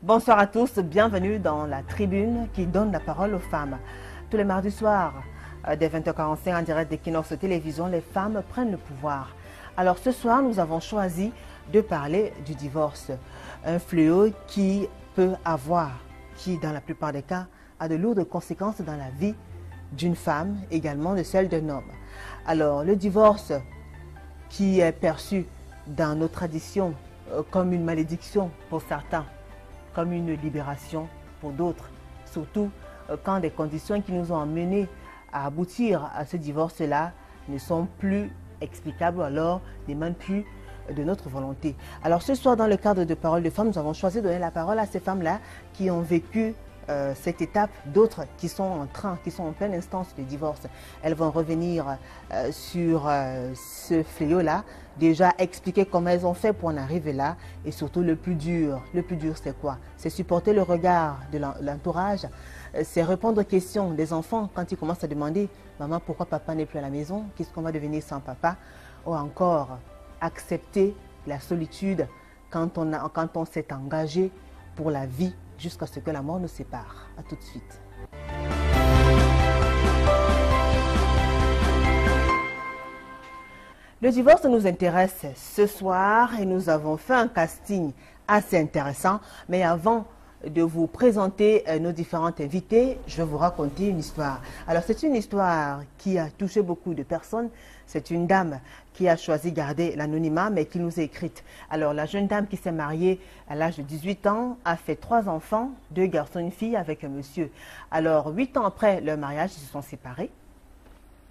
Bonsoir à tous, bienvenue dans la tribune qui donne la parole aux femmes. Tous les mardis soirs, dès 20h45 en direct d'Equinox Télévision, les femmes prennent le pouvoir. Alors ce soir, nous avons choisi de parler du divorce. Un fléau qui peut avoir, qui dans la plupart des cas, a de lourdes conséquences dans la vie d'une femme, également de celle d'un homme. Alors le divorce qui est perçu dans nos traditions comme une malédiction pour certains, comme une libération pour d'autres, surtout quand des conditions qui nous ont amenés à aboutir à ce divorce-là ne sont plus explicables ou alors ne demandent plus de notre volonté. Alors ce soir, dans le cadre de Paroles de femmes, nous avons choisi de donner la parole à ces femmes-là qui ont vécu cette étape, d'autres qui sont en train, qui sont en pleine instance de divorce. Elles vont revenir sur ce fléau-là, déjà expliquer comment elles ont fait pour en arriver là et surtout le plus dur c'est quoi? C'est supporter le regard de l'entourage, c'est répondre aux questions des enfants quand ils commencent à demander « Maman, pourquoi papa n'est plus à la maison? Qu'est-ce qu'on va devenir sans papa ?» ou encore accepter la solitude quand on s'est engagé pour la vie jusqu'à ce que la mort nous sépare. A tout de suite. Le divorce nous intéresse ce soir et nous avons fait un casting assez intéressant. Mais avant de vous présenter nos différentes invitées, je vais vous raconter une histoire. Alors c'est une histoire qui a touché beaucoup de personnes. C'est une dame qui a choisi de garder l'anonymat, mais qui nous a écrite. Alors la jeune dame qui s'est mariée à l'âge de 18 ans a fait 3 enfants, 2 garçons et une fille avec un monsieur. Alors 8 ans après leur mariage, ils se sont séparés.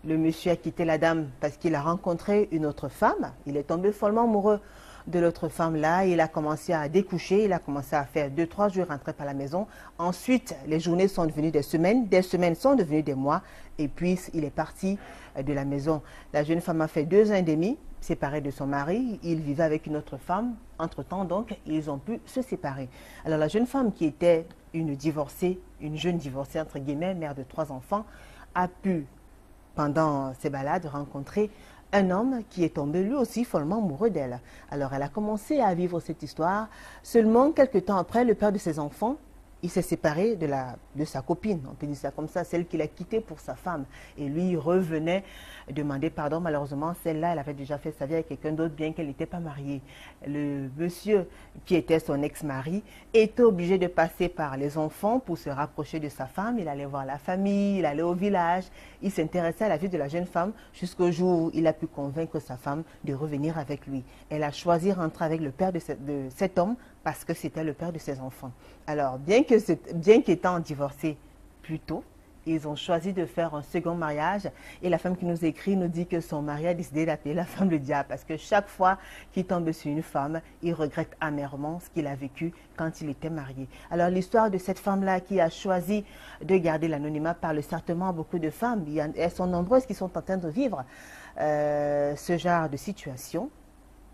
Le monsieur a quitté la dame parce qu'il a rencontré une autre femme. Il est tombé follement amoureux de l'autre femme-là. Il a commencé à découcher, il a commencé à faire 2-3 jours rentrer par la maison. Ensuite, les journées sont devenues des semaines sont devenues des mois. Et puis, il est parti de la maison. La jeune femme a fait 2 ans et demi, séparée de son mari. Il vivait avec une autre femme. Entre-temps, donc, ils ont pu se séparer. Alors, la jeune femme qui était une divorcée, une jeune divorcée, entre guillemets, mère de 3 enfants, a pu, pendant ses balades, rencontrer un homme qui est tombé lui aussi follement amoureux d'elle. Alors elle a commencé à vivre cette histoire. Seulement quelques temps après, le père de ses enfants, il s'est séparé de sa copine, on peut dire ça comme ça, celle qu'il a quittée pour sa femme. Et lui, il revenait demander pardon. Malheureusement, celle-là, elle avait déjà fait sa vie avec quelqu'un d'autre, bien qu'elle n'était pas mariée. Le monsieur, qui était son ex-mari, était obligé de passer par les enfants pour se rapprocher de sa femme. Il allait voir la famille, il allait au village. Il s'intéressait à la vie de la jeune femme jusqu'au jour où il a pu convaincre sa femme de revenir avec lui. Elle a choisi de rentrer avec le père de cet homme parce que c'était le père de ses enfants. Alors, bien qu'étant divorcés plus tôt, ils ont choisi de faire un second mariage. Et la femme qui nous écrit nous dit que son mari a décidé d'appeler la femme le diable parce que chaque fois qu'il tombe sur une femme, il regrette amèrement ce qu'il a vécu quand il était marié. Alors, l'histoire de cette femme-là qui a choisi de garder l'anonymat parle certainement à beaucoup de femmes. Elles sont nombreuses qui sont en train de vivre ce genre de situation.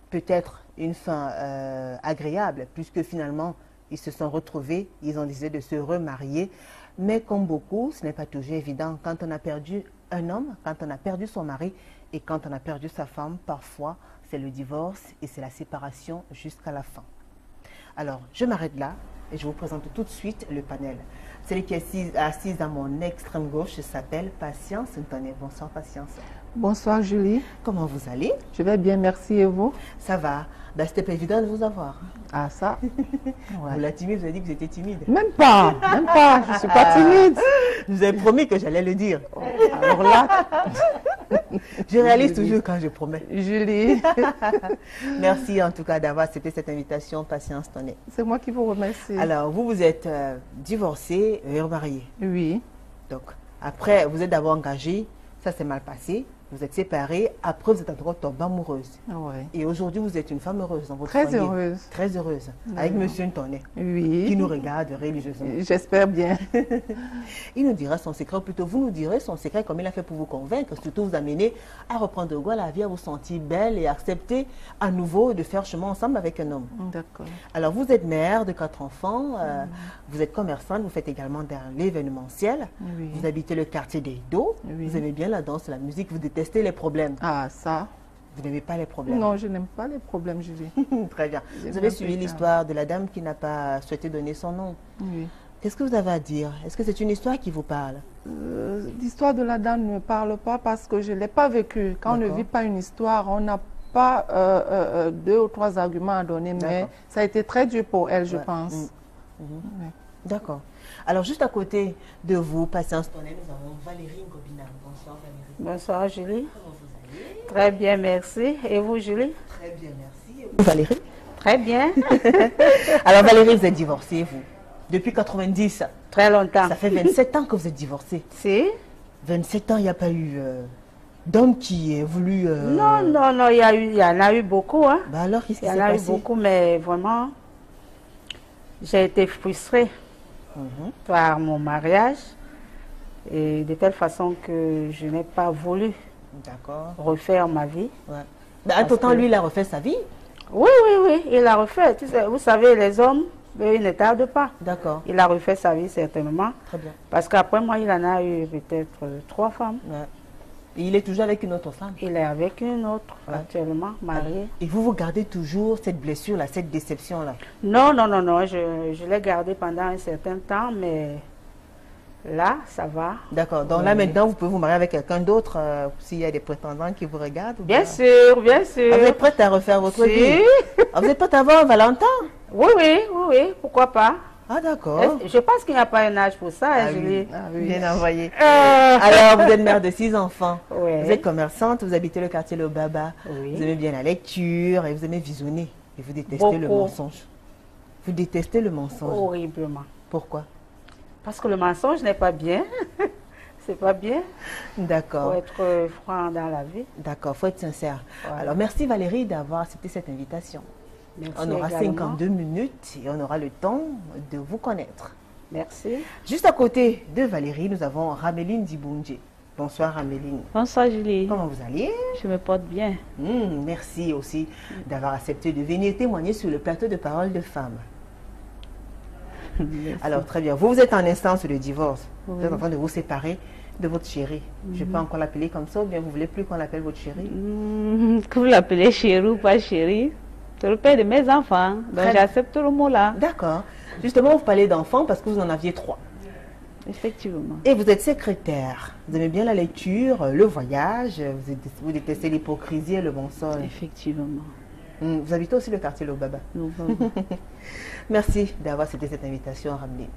Peut-être une fin agréable, puisque finalement, ils se sont retrouvés, ils ont décidé de se remarier. Mais comme beaucoup, ce n'est pas toujours évident. Quand on a perdu un homme, quand on a perdu son mari et quand on a perdu sa femme, parfois, c'est le divorce et c'est la séparation jusqu'à la fin. Alors, je m'arrête là et je vous présente tout de suite le panel. Celle qui est assise à mon extrême gauche s'appelle Patience Ntoné. Bonsoir Patience. Bonsoir Julie. Comment vous allez? Je vais bien, merci, et vous? Ça va. Ben, c'était pas évident de vous avoir. Ah ça ouais. Vous la timide, vous avez dit que vous étiez timide. Même pas, je ne suis pas timide. Je vous avais promis que j'allais le dire. Alors là, je réalise toujours quand je promets. Julie. Merci en tout cas d'avoir accepté cette invitation, Patience Ntoné. C'est moi qui vous remercie. Alors, vous êtes divorcée et remariée. Oui. Donc, après, vous êtes d'abord engagée, ça s'est mal passé. Vous êtes séparée, après vous êtes en droit de tomber amoureuse. Ouais. Et aujourd'hui, vous êtes une femme heureuse dans votre Très foyer. heureuse. Très heureuse. Avec Monsieur Ntoné. Oui. Qui nous regarde religieusement. J'espère bien. Il nous dira son secret, ou plutôt vous nous direz son secret, comme il a fait pour vous convaincre, surtout vous amener à reprendre goût à la vie, à vous sentir belle et accepter à nouveau de faire chemin ensemble avec un homme. D'accord. Alors vous êtes mère de 4 enfants, vous êtes commerçante, vous faites également dans l'événementiel, Oui. vous habitez le quartier des Dos, Oui. vous aimez bien la danse, la musique, vous détestez les problèmes. Ah ça, Vous n'aimez pas les problèmes? Non, je n'aime pas les problèmes, Julie. Très bien. J'aime Vous avez bien suivi plus l'histoire de la dame qui n'a pas souhaité donner son nom. Oui. Qu'est-ce que vous avez à dire? Est-ce que c'est une histoire qui vous parle? L'histoire de la dame ne me parle pas parce que je ne l'ai pas vécue. Quand on ne vit pas une histoire, on n'a pas 2 ou 3 arguments à donner, mais ça a été très dur pour elle, je pense. Oui. D'accord. Alors, juste à côté de vous, patience tonnelle, nous avons Valérie Ngobina. Bonsoir Valérie. Bonsoir Julie. Comment vous allez? Très bien, merci. Et vous Julie? Très bien, merci. Et vous, Valérie? Très bien. Alors Valérie, vous êtes divorcée, vous? Depuis 90? Très longtemps. Ça fait 27 ans que vous êtes divorcée. Si? 27 ans, il n'y a pas eu d'homme qui ait voulu... Non, non, non, il y en a eu beaucoup. Hein. Bah alors, qu'est-ce qui Il y s'est en a eu passé? beaucoup, mais vraiment, j'ai été frustrée par mon mariage. Et de telle façon que je n'ai pas voulu D'accord. refaire ma vie. Ouais. Bah, entre-temps, lui, il a refait sa vie? Oui, oui, oui, il a refait. Tu sais, vous savez, les hommes, eux, ils ne tardent pas. D'accord. Il a refait sa vie certainement. Très bien. Parce qu'après moi, il en a eu peut-être 3 femmes. Ouais. Et il est toujours avec une autre femme? Il est avec une autre, actuellement, mariée. Et vous gardez toujours cette blessure-là, cette déception-là? Non, non, non, non, je l'ai gardée pendant un certain temps, mais là, ça va. D'accord. Donc là, maintenant, vous pouvez vous marier avec quelqu'un d'autre s'il y a des prétendants qui vous regardent? Ou Bien pas? sûr, bien sûr. Ah, vous êtes prête à refaire votre Si. vie? Ah, vous êtes prête à avoir un Valentin? Oui, oui, oui, oui, pourquoi pas. Ah, d'accord. Je pense qu'il n'y a pas un âge pour ça, Ah, Julie. oui. Ah, oui. Bien envoyé. Euh, Alors, vous êtes mère de 6 enfants. Ouais. Vous êtes commerçante, vous habitez le quartier Le Baba. Oui. Vous aimez bien la lecture et vous aimez visionner. Et vous détestez le Beaucoup. mensonge. Vous détestez le mensonge. Horriblement. Pourquoi? Parce que le mensonge n'est pas bien. C'est pas bien. D'accord. Faut être franc dans la vie. D'accord, faut être sincère. Voilà. Alors, merci Valérie d'avoir accepté cette invitation. Merci On aura également. 52 minutes et on aura le temps de vous connaître. Merci. Juste à côté de Valérie, nous avons Rameline Dibunje. Bonsoir Rameline. Bonsoir Julie, Comment vous allez? je me porte bien. Merci aussi d'avoir accepté de venir témoigner sur le plateau de Parole de Femmes. Alors très bien, vous êtes en instance de divorce. Vous êtes en train de vous séparer de votre chérie. Je peux encore l'appeler comme ça ou bien vous voulez plus qu'on l'appelle votre chérie? Que vous l'appelez chérie ou pas chérie, c'est le père de mes enfants, donc Très- j'accepte le mot là, D'accord. Justement, vous parlez d'enfants parce que vous en aviez 3. effectivement. Et vous êtes secrétaire. Vous aimez bien la lecture, le voyage, vous détestez l'hypocrisie et le mensonge. Effectivement. Vous habitez aussi le quartier Lobaba. Nous Merci d'avoir accepté cette invitation, Rameline.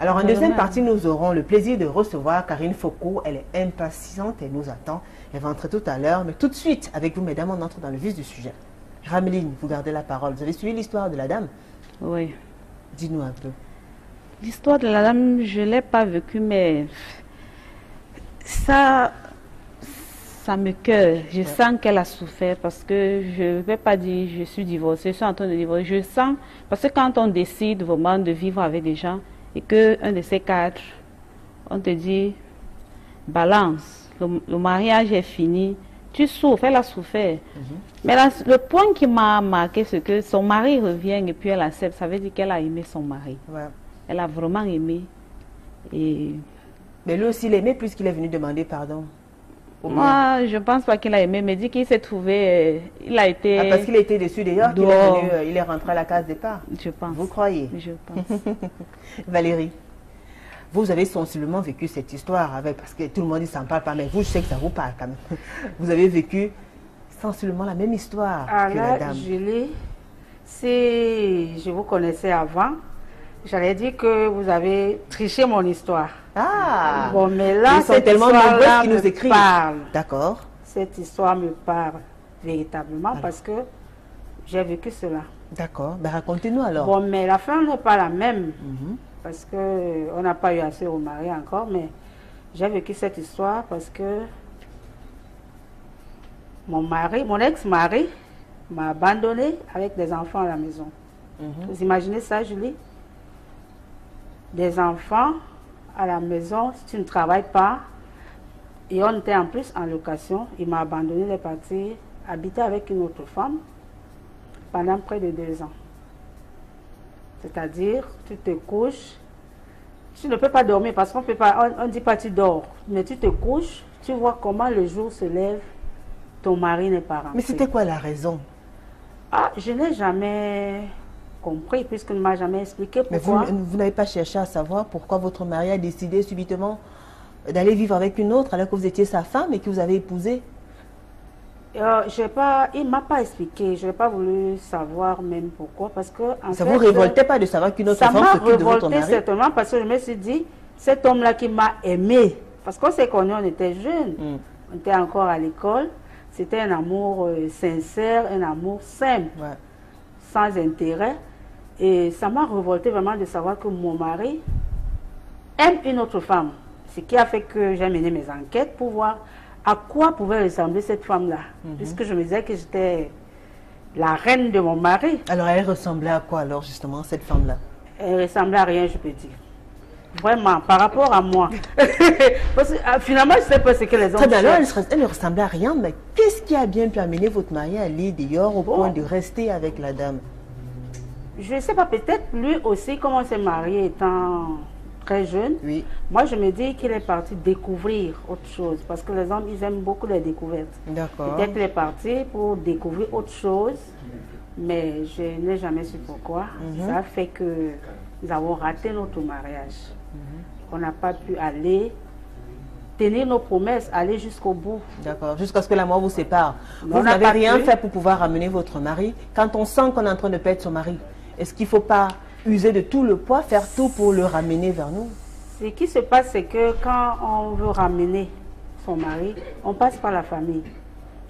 Alors, en deuxième partie, nous aurons le plaisir de recevoir Karine Foucault. Elle est impatiente, elle nous attend. Elle va entrer tout à l'heure, mais tout de suite, avec vous, mesdames, on entre dans le vif du sujet. Rameline, vous gardez la parole. Vous avez suivi l'histoire de la dame? Oui. Dites-nous un peu. L'histoire de la dame, je ne l'ai pas vécue, mais ça me cœur. Je sens qu'elle a souffert parce que je ne vais pas dire je suis divorcée, je suis en train de divorcer. Je sens, parce que quand on décide vraiment de vivre avec des gens et qu'un de ces 4, on te dit balance, le mariage est fini, tu souffres, elle a souffert. Mais le point qui m'a marqué, c'est que son mari revient et puis elle accepte. Ça veut dire qu'elle a aimé son mari. Ouais. Elle a vraiment aimé. Et Mais lui aussi, il aimait puisqu'il est venu demander pardon. Ou bien- moi, je ne pense pas qu'il a aimé, mais dit qu'il s'est trouvé, il a été... Ah, parce qu'il a été déçu d'ailleurs, qu'il est dehors. venu, il est rentré à la case départ. Je pense. Vous croyez? Je pense. Valérie, vous avez sensiblement vécu cette histoire avec, parce que tout le monde ne s'en parle pas, mais vous, je sais que ça vous parle quand même. Vous avez vécu sensiblement la même histoire que la Alors, dame. Julie, si je vous connaissais avant, j'allais dire que vous avez triché mon histoire. Ah! Bon, mais là, Ils sont cette tellement histoire-là nombreux qui nous me écrivent. parle. D'accord. Cette histoire me parle véritablement parce que j'ai vécu cela. D'accord. Ben, racontez-nous alors. Bon, mais la fin n'est pas la même Mhm. parce qu'on n'a pas eu à se remarier encore, mais j'ai vécu cette histoire parce que mon ex-mari m'a abandonné avec des enfants à la maison. Mhm. Vous imaginez ça, Julie? Des enfants à la maison, si tu ne travailles pas, et on était en plus en location, il m'a abandonné, il est parti habiter avec une autre femme pendant près de 2 ans. C'est-à-dire, tu te couches, tu ne peux pas dormir parce qu'on peut pas, on ne dit pas tu dors, mais tu te couches, tu vois comment le jour se lève ton mari n'est pas rentré. Mais c'était quoi la raison? Ah, je n'ai jamais compris, puisqu'il ne m'a jamais expliqué pourquoi. Mais vous n'avez pas cherché à savoir pourquoi votre mari a décidé subitement d'aller vivre avec une autre alors que vous étiez sa femme et que vous avez épousé? Il ne m'a pas expliqué, je n'ai pas voulu savoir même pourquoi, parce que ça ne vous révoltait pas de savoir qu'une autre femme s'occupe de votre mari? Ça m'a révolté certainement parce que je me suis dit, cet homme-là qui m'a aimé, parce qu'on s'est connus, on était jeunes, on était encore à l'école, c'était un amour sincère, un amour simple, sans intérêt, et ça m'a révolté vraiment de savoir que mon mari aime une autre femme, ce qui a fait que j'ai mené mes enquêtes pour voir à quoi pouvait ressembler cette femme-là, puisque je me disais que j'étais la reine de mon mari. Alors, elle ressemblait à quoi, alors, justement, cette femme-là? Elle ressemblait à rien, je peux dire. Vraiment, par rapport à moi. Parce que, finalement, je ne sais pas ce que les hommes... Alors, elle ne ressemblait à rien, mais qu'est-ce qui a bien pu amener votre mari à aller dehors au point de rester avec la dame? Je ne sais pas, peut-être lui aussi, comme on s'est marié étant très jeune, moi je me dis qu'il est parti découvrir autre chose, parce que les hommes, ils aiment beaucoup les découvertes. D'accord. Peut-être qu'il est parti pour découvrir autre chose, mais je n'ai jamais su pourquoi. Ça a fait que nous avons raté notre mariage. On n'a pas pu aller tenir nos promesses, aller jusqu'au bout. D'accord, jusqu'à ce que la mort vous sépare. Vous n'avez rien fait pour pouvoir ramener votre mari. Quand on sent qu'on est en train de perdre son mari, est-ce qu'il ne faut pas user de tout le poids, faire tout pour le ramener vers nous? Ce qui se passe, c'est que quand on veut ramener son mari, on passe par la famille.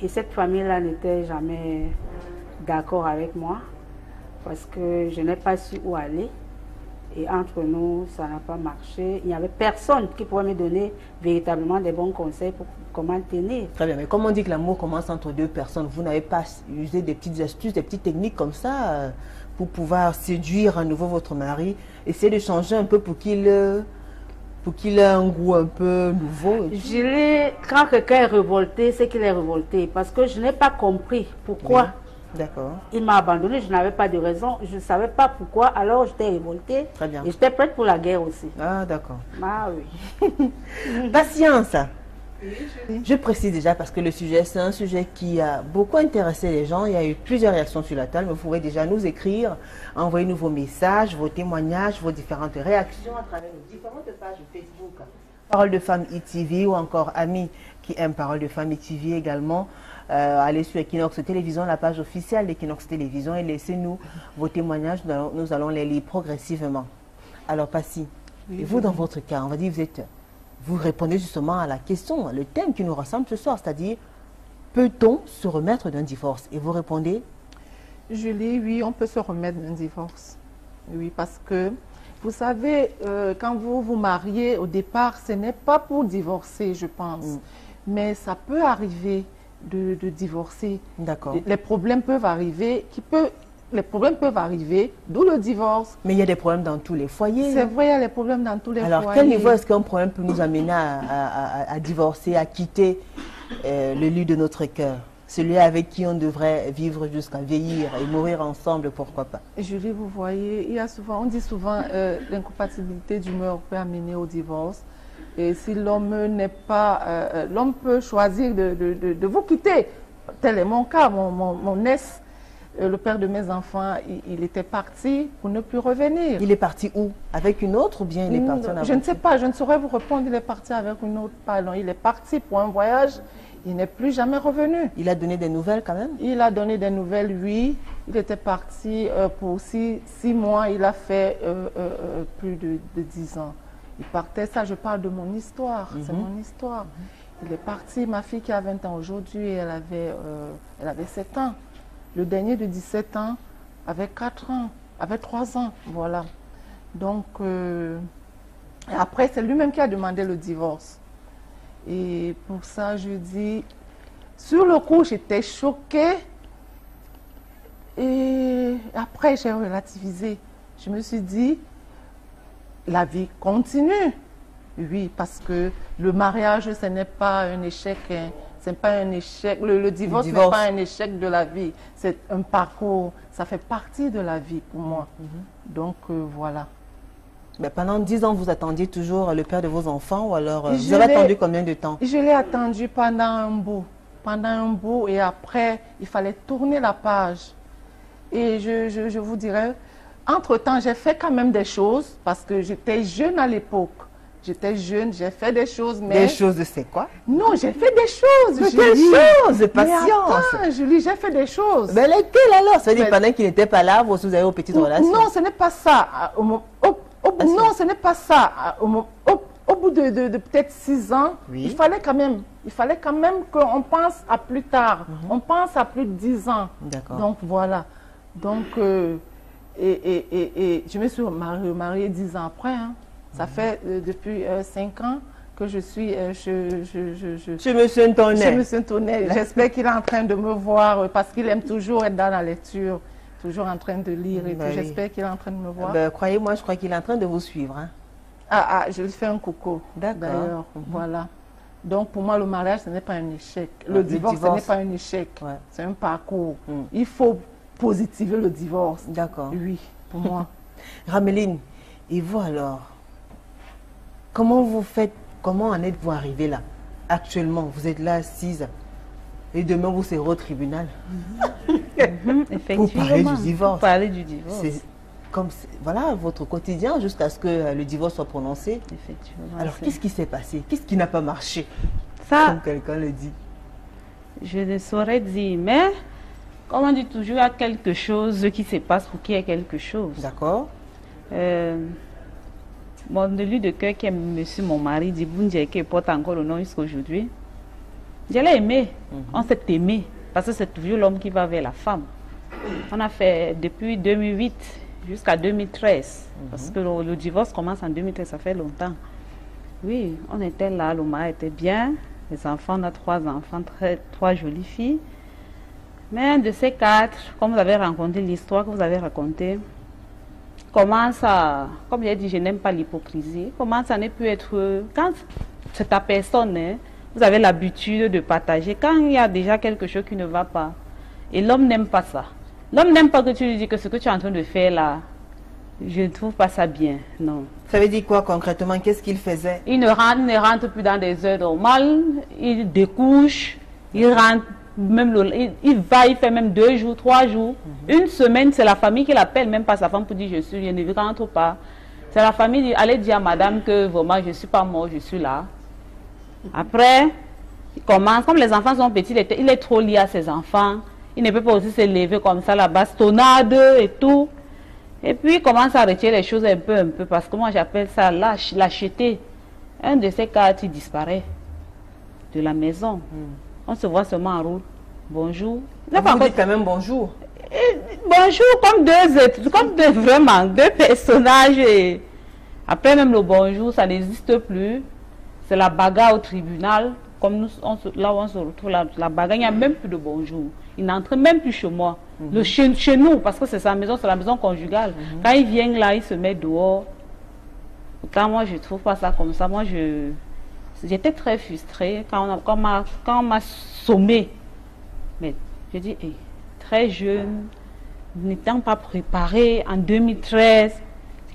Et cette famille-là n'était jamais d'accord avec moi parce que je n'ai pas su où aller. Et entre nous, ça n'a pas marché. Il n'y avait personne qui pouvait me donner véritablement des bons conseils pour comment tenir. Très bien, mais comme on dit que l'amour commence entre deux personnes, vous n'avez pas usé des petites astuces, des petites techniques comme ça pour pouvoir séduire à nouveau votre mari, essayer de changer un peu pour qu'il ait un goût un peu nouveau? Quand quelqu'un est révolté, c'est qu'il est révolté. Parce que je n'ai pas compris pourquoi. D'accord. Il m'a abandonné, je n'avais pas de raison, je ne savais pas pourquoi, alors j'étais révoltée. Très bien. Et j'étais prête pour la guerre aussi. Ah, d'accord. Ah oui. Patience. Je précise déjà parce que le sujet, c'est un sujet qui a beaucoup intéressé les gens. Il y a eu plusieurs réactions sur la table. Vous pouvez déjà nous écrire, envoyer-nous vos messages, vos témoignages, vos différentes réactions à travers nos différentes pages Facebook. Parole de Femme ITV ou encore amis qui aiment Parole de Femme ITV également. Allez sur Equinox Télévision, la page officielle d'Equinox Télévision et laissez-nous vos témoignages. Nous allons les lire progressivement. Alors, Passy, et vous dans votre cas, on va dire vous répondez justement à la question, le thème qui nous rassemble ce soir, c'est-à-dire, peut-on se remettre d'un divorce? Et vous répondez? Julie, oui, on peut se remettre d'un divorce. Oui, parce que, vous savez, quand vous vous mariez, au départ, ce n'est pas pour divorcer, je pense. Mais ça peut arriver de divorcer. D'accord. Les problèmes peuvent arriver, d'où le divorce. Mais il y a des problèmes dans tous les foyers. C'est vrai, il y a des problèmes dans tous les foyers. Alors, quel niveau est-ce qu'un problème peut nous amener à divorcer, à quitter le lieu de notre cœur? Celui avec qui on devrait vivre jusqu'à vieillir et mourir ensemble, pourquoi pas? Julie, vous voyez, on dit souvent l'incompatibilité d'humeur peut amener au divorce. Et si l'homme n'est pas... l'homme peut choisir de vous quitter. Tel est mon cas, mon ex, le père de mes enfants, il était parti pour ne plus revenir. Il est parti où? Avec une autre ou bien il est parti en aventure? Je ne sais pas, je ne saurais vous répondre. Il est parti avec une autre. Pardon, il est parti pour un voyage. Il n'est plus jamais revenu. Il a donné des nouvelles quand même? Il a donné des nouvelles, oui. Il était parti pour 6 mois. Il a fait plus de 10 ans. Il partait, ça je parle de mon histoire, c'est mon histoire. Il est parti, ma fille qui a 20 ans aujourd'hui, elle avait 7 ans. Le dernier de 17 ans avait 4 ans, avait 3 ans, voilà. Donc, après, c'est lui-même qui a demandé le divorce. Et pour ça, je dis, sur le coup, j'étais choquée. Et après, j'ai relativisé. Je me suis dit, la vie continue. Oui, parce que le mariage, ce n'est pas un échec. C'est pas un échec. Le divorce n'est pas un échec de la vie. C'est un parcours. Ça fait partie de la vie pour moi. Donc, voilà. Mais pendant 10 ans, vous attendiez toujours le père de vos enfants ou alors vous avez attendu combien de temps? Je l'ai attendu pendant un bout. pendant un bout et après, il fallait tourner la page. Et je vous dirais, entre-temps, j'ai fait quand même des choses parce que j'étais jeune à l'époque. J'étais jeune, j'ai fait des choses, mais... Des choses, c'est quoi? Non, j'ai fait des choses. Mais quelles choses? Patience. Attends, Julie, j'ai fait des choses. Mais lesquelles alors? Ça veut dire pendant qu'il n'était pas là, vous avez vos petites relations? Non, ce n'est pas ça. Non, ce n'est pas ça. Au bout de peut-être 6 ans, oui. il fallait quand même qu'on pense à plus tard. On pense à plus de 10 ans. D'accord. Donc voilà. Donc, et je me suis mariée 10 ans après. Hein. Ça fait depuis 5 ans que je suis Chez Monsieur Ntonnet. Chez Monsieur Ntonnet. J'espère qu'il est en train de me voir parce qu'il aime toujours être dans la lecture, toujours en train de lire et tout. Oui. J'espère qu'il est en train de me voir. Croyez-moi, je crois qu'il est en train de vous suivre. Hein. Je lui fais un coucou. D'accord. Voilà. Donc pour moi, le mariage, ce n'est pas un échec. Le divorce, ce n'est pas un échec. Ouais. C'est un parcours. Il faut positiver le divorce. D'accord. Oui, pour moi. Rameline, et vous alors? Comment vous faites, comment en êtes-vous arrivé là? Actuellement, vous êtes là assise et demain vous serez au tribunal. Effectivement. Pour parler du divorce. Pour parler du divorce. C'est comme, voilà, votre quotidien jusqu'à ce que le divorce soit prononcé. Effectivement. Alors, qu'est-ce qui s'est passé? Qu'est-ce qui n'a pas marché? Ça, comme quelqu'un le dit. Je ne saurais dire, mais comme on dit toujours, il y a quelque chose qui se passe pour qu'il y ait quelque chose. D'accord. Mon élu de cœur qui est monsieur mon mari, Djiboundje, qui porte encore le nom jusqu'à aujourd'hui. Je l'ai aimé. On s'est aimé. Parce que c'est toujours l'homme qui va vers la femme. On a fait depuis 2008 jusqu'à 2013. Parce que le divorce commence en 2013, ça fait longtemps. Oui, on était là, le mari était bien. Les enfants, on a 3 enfants, 3 jolies filles. Mais un de ces 4, comme vous avez raconté l'histoire que vous avez racontée, commence à, comme j'ai dit, je n'aime pas l'hypocrisie, commence à ne plus être, quand c'est ta personne, hein, vous avez l'habitude de partager, quand il y a déjà quelque chose qui ne va pas, et l'homme n'aime pas ça. L'homme n'aime pas que tu lui dis que ce que tu es en train de faire là, je ne trouve pas ça bien, non. Ça veut dire quoi concrètement? Qu'est-ce qu'il faisait? Il ne rentre plus dans des heures normales, il découche, il rentre. Même il fait même 2 jours, 3 jours. Une semaine, c'est la famille qui l'appelle, même pas sa femme pour dire je ne rentre pas. C'est la famille qui allait dire à madame que vraiment je ne suis pas mort, je suis là. Après, il commence, comme les enfants sont petits, il est trop lié à ses enfants. Il ne peut pas aussi se lever comme ça, la bastonnade et tout. Et puis il commence à retirer les choses un peu, parce que moi j'appelle ça lâcheté. Un de ces cartes, il disparaît de la maison. On se voit seulement en route. Bonjour. Vous dites quand même bonjour. Bonjour, comme vraiment deux personnages. Et après même le bonjour, ça n'existe plus. C'est la bagarre au tribunal. Comme nous, là où on se retrouve, la bagarre, il n'y a même plus de bonjour. Il n'entre même plus chez moi. Chez nous, parce que c'est sa maison, c'est la maison conjugale. Quand il vient là, il se met dehors. Pourtant, moi, je ne trouve pas ça comme ça. Moi, j'étais très frustrée quand on m'a sommé. Mais je dis, hey, très jeune, n'étant pas préparée en 2013,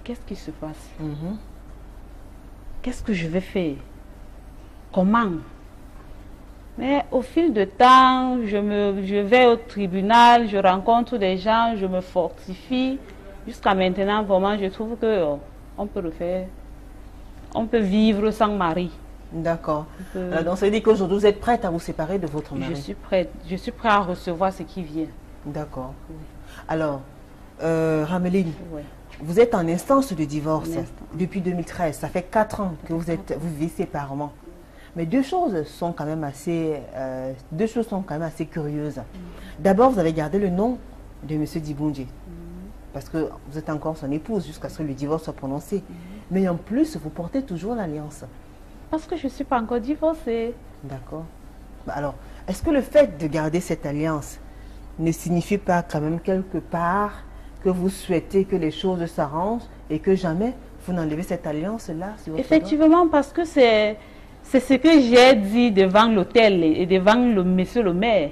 qu'est-ce qui se passe? Qu'est-ce que je vais faire? Comment? Mais au fil du temps, je vais au tribunal, je rencontre des gens, je me fortifie. Jusqu'à maintenant, vraiment, je trouve que on peut le faire. On peut vivre sans mari. D'accord. Donc, ça veut dire qu'aujourd'hui, vous êtes prête à vous séparer de votre mari? Je suis prête. Je suis prête à recevoir ce qui vient. D'accord. Oui. Alors, Rameline, vous êtes en instance de divorce depuis 2013. Ça fait 4 ans que vous vivez séparément. Mais deux choses sont quand même assez curieuses. D'abord, vous avez gardé le nom de M. Djiboundje. Parce que vous êtes encore son épouse jusqu'à ce que le divorce soit prononcé. Mais en plus, vous portez toujours l'alliance. Parce que je ne suis pas encore divorcée. D'accord. Alors, est-ce que le fait de garder cette alliance ne signifie pas quand même quelque part que vous souhaitez que les choses s'arrangent et que jamais vous n'enlevez cette alliance-là sur votre Effectivement, parce que c'est ce que j'ai dit devant l'hôtel et devant le monsieur le maire.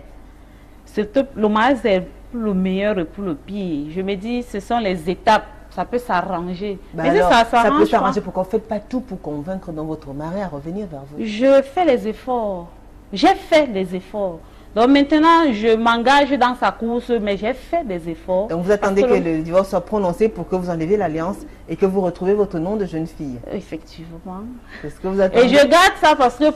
Le mariage, c'est pour le meilleur et pour le pire. Je me dis, ce sont les étapes. Ça peut s'arranger. Mais alors, ça peut s'arranger. Pourquoi vous ne faites pas tout pour convaincre dans votre mari à revenir vers vous? Je fais les efforts. J'ai fait les efforts. Donc maintenant, je m'engage dans sa course, mais j'ai fait des efforts. Donc vous attendez que le divorce soit prononcé pour que vous enleviez l'alliance et que vous retrouvez votre nom de jeune fille. Effectivement. C'est ce que vous attendez. Et je garde ça parce que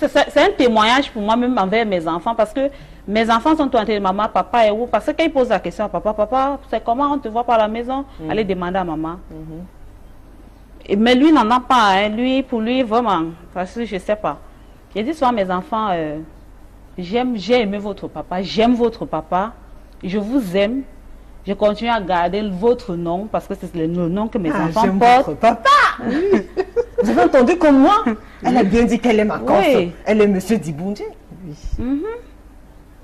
c'est un témoignage pour moi-même envers mes enfants, parce que mes enfants sont en train de maman, papa est où? Parce que quand ils posent la question à papa, papa, c'est comment on te voit par la maison? Allez demander à maman. Mais lui n'en a pas, hein. Lui, pour lui, vraiment, parce que je ne sais pas. J'ai dit souvent à mes enfants, j'ai aimé votre papa, j'aime votre papa, je vous aime, je continue à garder votre nom, parce que c'est le nom que mes enfants portent. Votre papa oui. Vous avez entendu comme moi? Elle a bien dit qu'elle aime ma oui. Elle est Monsieur Diboundje. Oui.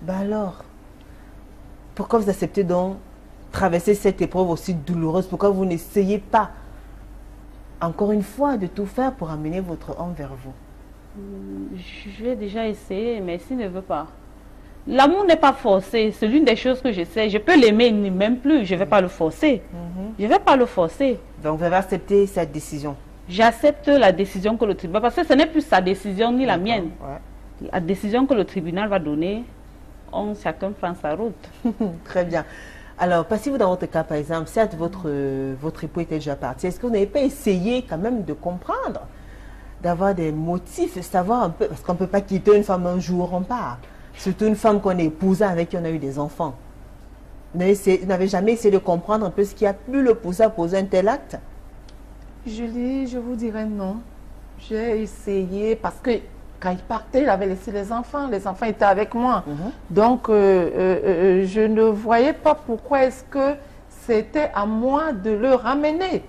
Ben alors, pourquoi vous acceptez donc traverser cette épreuve aussi douloureuse? Pourquoi vous n'essayez pas encore une fois de tout faire pour amener votre homme vers vous? Je vais déjà essayer, mais s'il ne veut pas. L'amour n'est pas forcé. C'est l'une des choses que je sais. Je peux l'aimer, même plus. Je ne vais pas le forcer. Je ne vais pas le forcer. Donc vous avez accepté cette décision? J'accepte la décision que le tribunal... Parce que ce n'est plus sa décision ni la mienne. Ouais. La décision que le tribunal va donner, chacun prend sa route. Très bien. Alors, passez-vous dans votre cas, par exemple, certes, votre époux était déjà parti. Est-ce que vous n'avez pas essayé quand même de comprendre, d'avoir des motifs, savoir un peu, parce qu'on ne peut pas quitter une femme un jour, on part. Surtout une femme qu'on a épousée, avec qui on a eu des enfants. Vous n'avez jamais essayé de comprendre un peu ce qui a pu le pousser à poser un tel acte? Julie, je vous dirais non. J'ai essayé parce que quand il partait, il avait laissé les enfants étaient avec moi. Donc, je ne voyais pas pourquoi est-ce que c'était à moi de le ramener.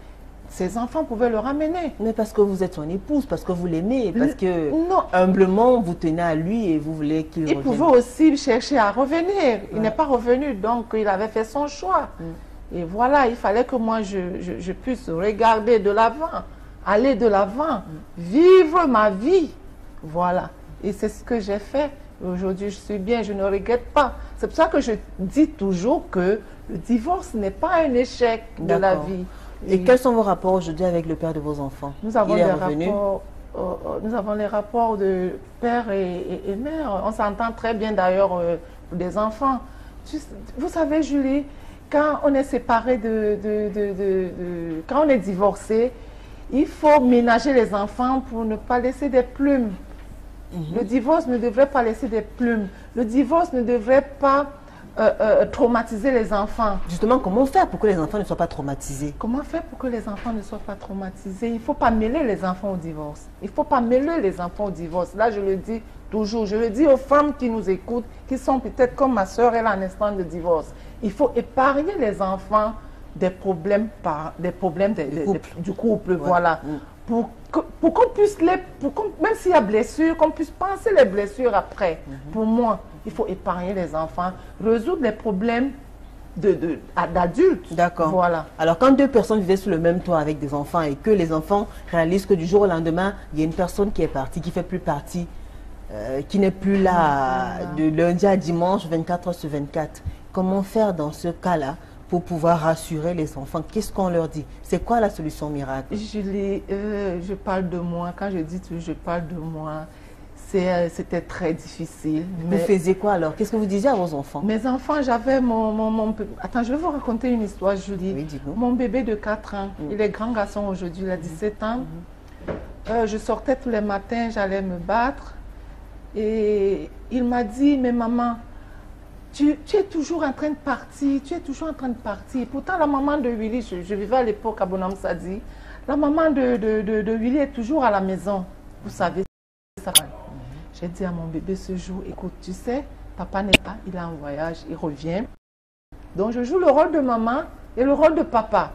Ses enfants pouvaient le ramener. Mais parce que vous êtes son épouse, parce que vous l'aimez, parce que humblement vous tenez à lui et vous voulez qu'il revienne. Il pouvait aussi chercher à revenir. Il n'est pas revenu, donc il avait fait son choix. Et voilà, il fallait que moi je puisse regarder de l'avant, aller de l'avant, vivre ma vie. Voilà. Et c'est ce que j'ai fait. Aujourd'hui, je suis bien, je ne regrette pas. C'est pour ça que je dis toujours que le divorce n'est pas un échec de la vie. Et quels sont vos rapports aujourd'hui avec le père de vos enfants? Nous avons les rapports de père et mère. On s'entend très bien d'ailleurs des enfants. Vous savez, Julie, quand on est séparé quand on est divorcé, il faut ménager les enfants pour ne pas laisser des plumes. Le divorce ne devrait pas laisser des plumes. Le divorce ne devrait pas traumatiser les enfants. Justement, comment faire pour que les enfants ne soient pas traumatisés? Comment faire pour que les enfants ne soient pas traumatisés? Il ne faut pas mêler les enfants au divorce. Il ne faut pas mêler les enfants au divorce. Là, je le dis toujours. Je le dis aux femmes qui nous écoutent, qui sont peut-être comme ma soeur, elle a un instant de divorce. Il faut épargner les enfants des problèmes, du couple. Ouais. Voilà. Pour qu'on puisse même s'il y a blessure, qu'on puisse penser les blessures après. Pour moi, il faut épargner les enfants, résoudre les problèmes d'adultes. D'accord. Voilà. Alors, quand deux personnes vivaient sous le même toit avec des enfants et que les enfants réalisent que du jour au lendemain, il y a une personne qui est partie, qui ne fait plus partie, qui n'est plus là de lundi à dimanche, 24 heures sur 24, comment faire dans ce cas-là pour pouvoir rassurer les enfants? Qu'est-ce qu'on leur dit? C'est quoi la solution miracle? Julie, je parle de moi. Quand je dis tout, je parle de moi. C'était très difficile. Vous faisiez quoi alors? Qu'est-ce que vous disiez à vos enfants? Mes enfants, j'avais Attends, je vais vous raconter une histoire, Julie. Oui, dis-nous. Mon bébé de 4 ans, il est grand garçon aujourd'hui, il a 17 ans. Je sortais tous les matins, j'allais me battre. Et il m'a dit, mais maman, tu es toujours en train de partir, tu es toujours en train de partir. Pourtant, la maman de Willy, je vivais à l'époque à Bonhomme Sadi, la maman de Willy est toujours à la maison. Vous savez ça. J'ai dit à mon bébé ce jour, écoute, tu sais, papa n'est pas, il est en voyage, il revient. Donc, je joue le rôle de maman et le rôle de papa.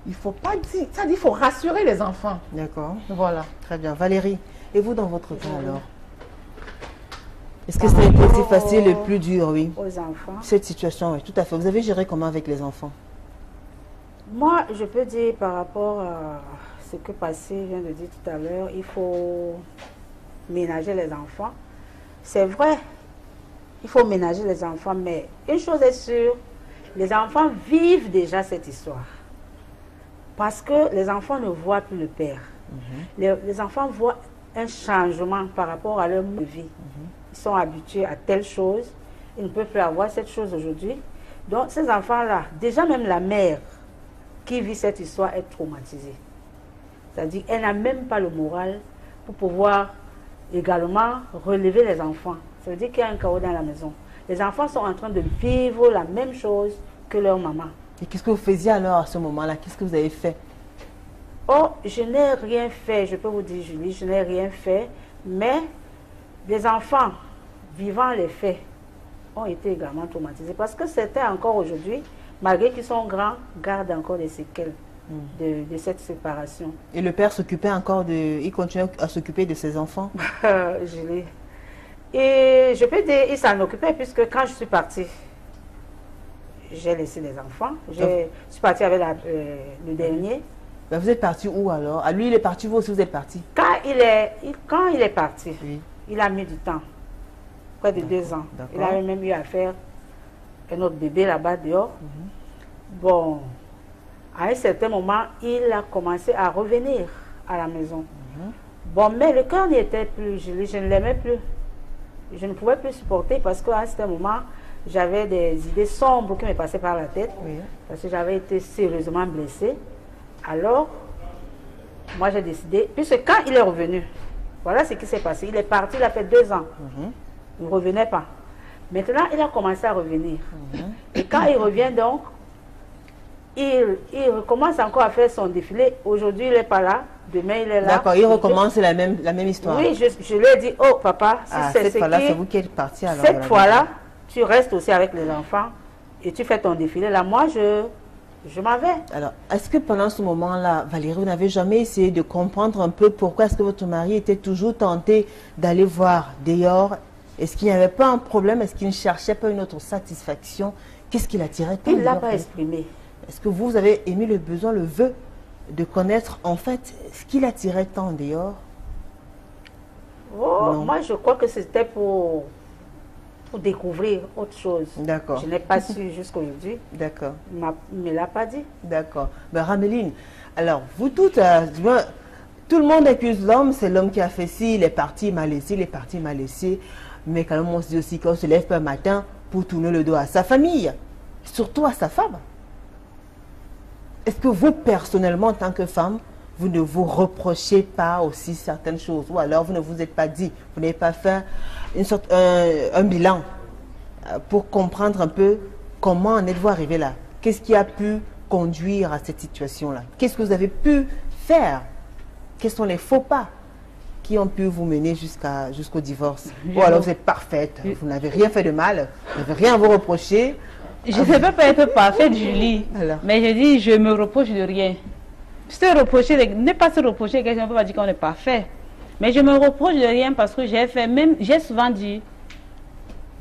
Il ne faut pas dire, ça dit, il faut rassurer les enfants. D'accord. Voilà. Très bien. Valérie, et vous dans votre cas alors? Est-ce que c'est le plus facile, le plus dur, oui? Aux enfants. Cette situation, oui, tout à fait. Vous avez géré comment avec les enfants? Moi, je peux dire par rapport à ce que Passé vient de dire tout à l'heure, il faut ménager les enfants. C'est vrai, il faut ménager les enfants, mais une chose est sûre, les enfants vivent déjà cette histoire. Parce que les enfants ne voient plus le père. Les enfants voient un changement par rapport à leur vie. sont habitués à telle chose, ils ne peuvent plus avoir cette chose aujourd'hui. Donc ces enfants-là, déjà même la mère qui vit cette histoire est traumatisée. C'est-à-dire qu'elle n'a même pas le moral pour pouvoir également relever les enfants. Ça veut dire qu'il y a un chaos dans la maison. Les enfants sont en train de vivre la même chose que leur maman. Et qu'est-ce que vous faisiez alors à ce moment-là? Qu'est-ce que vous avez fait? Oh, je n'ai rien fait, je peux vous dire, Julie, je n'ai rien fait. Mais les enfants vivant les faits ont été également traumatisés. Parce que certains encore aujourd'hui, malgré qu'ils sont grands, gardent encore des séquelles de cette séparation. Et le père s'occupait encore de... Il continuait à s'occuper de ses enfants? Julie. Et je peux dire, il s'en occupait puisque quand je suis partie, j'ai laissé les enfants. Je suis partie avec le dernier. Ben vous êtes parti où alors? À lui, il est parti, vous aussi vous êtes parti? Quand il est parti, oui, il a mis du temps, près de 2 ans. Il avait même eu à faire un autre bébé là-bas dehors. Bon, à un certain moment, il a commencé à revenir à la maison. Bon, mais le cœur n'y était plus, je ne l'aimais plus. Je ne pouvais plus supporter parce qu'à un certain moment, j'avais des idées sombres qui me passaient par la tête. Oui. Parce que j'avais été sérieusement blessée. Alors, moi j'ai décidé, puisque quand il est revenu, voilà ce qui s'est passé. Il est parti, il a fait 2 ans. Il ne revenait pas. Maintenant, il a commencé à revenir. Et quand il revient donc, il recommence encore à faire son défilé. Aujourd'hui, il n'est pas là. Demain, il est là. D'accord, il recommence la même histoire. Oui, je lui ai dit, oh papa, si c'est cette fois-là, c'est vous qui êtes parti alors. Cette fois-là, tu restes aussi avec les enfants et tu fais ton défilé. Là, moi, je m'en vais. Alors, est-ce que pendant ce moment-là, Valérie, vous n'avez jamais essayé de comprendre un peu pourquoi est-ce que votre mari était toujours tenté d'aller voir dehors? Est-ce qu'il n'y avait pas un problème? Est-ce qu'il ne cherchait pas une autre satisfaction? Qu'est-ce qu'il attirait tant? Il ne l'a pas exprimé. Est-ce que vous avez émis le besoin, le vœu de connaître en fait ce qu'il attirait tant dehors? Oh, moi, je crois que c'était pour découvrir autre chose. D'accord. Je n'ai pas su jusqu'aujourd'hui. D'accord. Il ne me l'a pas dit. D'accord. Ben, Rameline, alors, vous toutes, tout le monde accuse l'homme, c'est l'homme qui a fait ci, il est parti, il m'a laissé, il est parti, il m'a laissé. Mais quand même, on se dit aussi qu'on se lève pas un matin pour tourner le dos à sa famille, surtout à sa femme. Est-ce que vous, personnellement, en tant que femme, vous ne vous reprochez pas aussi certaines choses? Ou alors, vous ne vous êtes pas dit, vous n'avez pas fait un bilan pour comprendre un peu comment en êtes-vous arrivé là? Qu'est-ce qui a pu conduire à cette situation-là? Qu'est-ce que vous avez pu faire? Quels sont les faux pas qui ont pu vous mener jusqu'au divorce? Ou alors vous êtes parfaite, vous n'avez rien fait de mal, vous n'avez rien à vous reprocher. Je ne peux pas être parfaite, Julie, mais je dis, je me reproche de rien. Ne pas se reprocher, quelqu'un ne peut pas dire qu'on est parfait. Mais je me reproche de rien parce que j'ai souvent dit,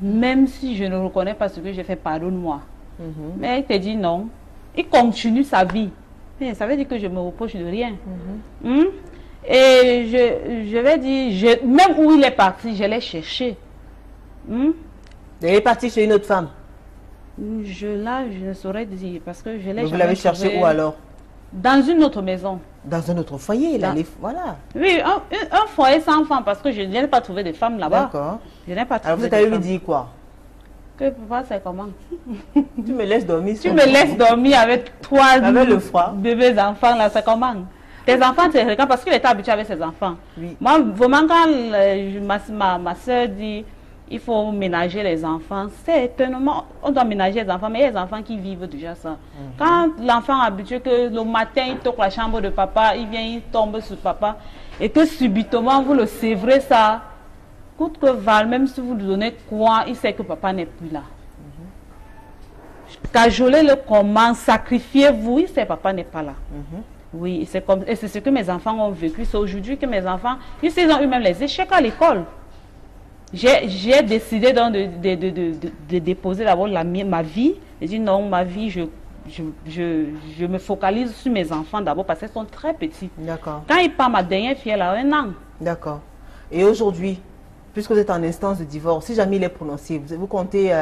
même si je ne reconnais pas ce que j'ai fait, pardonne-moi. Mais il te dit non, il continue sa vie. Mais ça veut dire que je me reproche de rien. Et je vais dire, même où il est parti, je l'ai cherché. Il est parti chez une autre femme? Je ne saurais dire parce que je l'ai. Vous l'avez cherché où alors? Dans une autre maison. Dans un autre foyer, là, voilà. Oui, un foyer sans femme parce que je n'ai pas trouvé de femme là-bas. D'accord. Je n'ai pas trouvé. Alors vous avez lui dit quoi? Que papa, c'est comment? Tu me laisses dormir. Tu me laisses dormir avec 3 le froid. Bébés enfants là, c'est comment? Tes enfants te regardent parce qu'il était habitué avec ses enfants. Oui. Moi, vraiment, quand ma soeur dit il faut ménager les enfants, c'est étonnamment, on doit ménager les enfants, mais il y a des enfants qui vivent déjà ça. Quand l'enfant est habitué que le matin, il toque la chambre de papa, il vient, il tombe sur papa, et que subitement, vous le sévrez ça, coûte que Val, même si vous lui donnez quoi, il sait que papa n'est plus là. Cajolez-le comment, sacrifiez-vous, il sait que papa n'est pas là. Oui, c'est comme, et c'est ce que mes enfants ont vécu. C'est aujourd'hui que mes enfants, ils ont eu même les échecs à l'école. J'ai décidé donc de déposer d'abord ma vie. J'ai dit non, ma vie, je me focalise sur mes enfants d'abord parce qu'ils sont très petits. D'accord. Quand il part, ma dernière fille, elle a 1 an. D'accord. Et aujourd'hui, puisque vous êtes en instance de divorce, si jamais il est prononcé, vous comptez,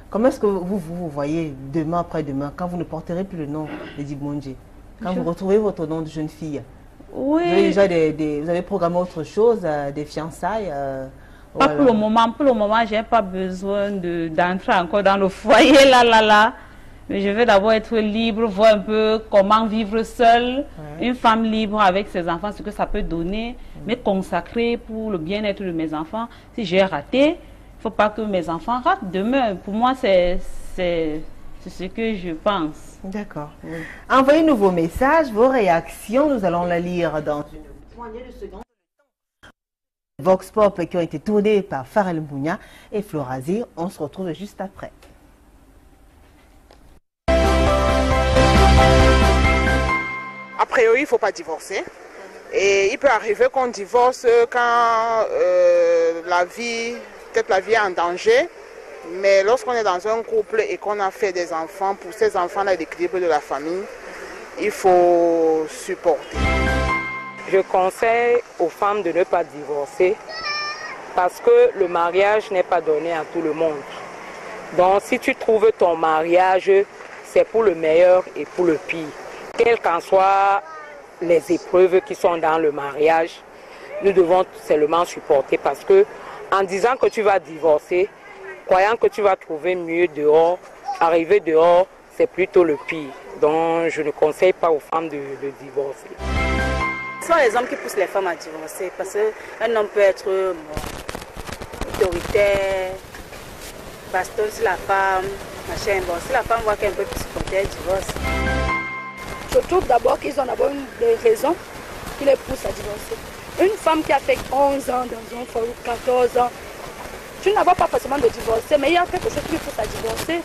comment est-ce que vous voyez demain après-demain, quand vous ne porterez plus le nom de Dibondje, quand vous retrouvez votre nom de jeune fille? Oui. Vous avez déjà vous avez programmé autre chose, des fiançailles? Pas pour le moment. Pour le moment, je n'ai pas besoin d'entrer encore dans le foyer, là. Mais je veux d'abord être libre, voir un peu comment vivre seule, une femme libre avec ses enfants, ce que ça peut donner, mais consacrer pour le bien-être de mes enfants. Si j'ai raté, il ne faut pas que mes enfants ratent demain. Pour moi, c'est ce que je pense. D'accord. Envoyez-nous vos messages, vos réactions. Nous allons la lire dans une poignée de secondes. Vox Pop qui ont été tournés par Pharrell Mbounia et Florazi. On se retrouve juste après. A priori, il ne faut pas divorcer. Et il peut arriver qu'on divorce quand peut-être la vie est en danger. Mais lorsqu'on est dans un couple et qu'on a fait des enfants, pour ces enfants-là, l'équilibre de la famille, il faut supporter. Je conseille aux femmes de ne pas divorcer parce que le mariage n'est pas donné à tout le monde. Donc si tu trouves ton mariage, c'est pour le meilleur et pour le pire. Quelles qu'en soient les épreuves qui sont dans le mariage, nous devons seulement supporter parce que en disant que tu vas divorcer, croyant que tu vas trouver mieux dehors, arriver dehors, c'est plutôt le pire. Donc je ne conseille pas aux femmes de divorcer. Ce sont les hommes qui poussent les femmes à divorcer parce qu'un homme peut être autoritaire, baston sur la femme, machin. Bon, si la femme voit qu'elle peut plus supporter, elle divorce. Je trouve d'abord qu'ils ont d'abord des raisons qui les poussent à divorcer. Une femme qui a fait 11 ans dans un foyer, 14 ans, tu n'as pas forcément de divorcer, mais il y a quelque chose qui lui pousse à divorcer.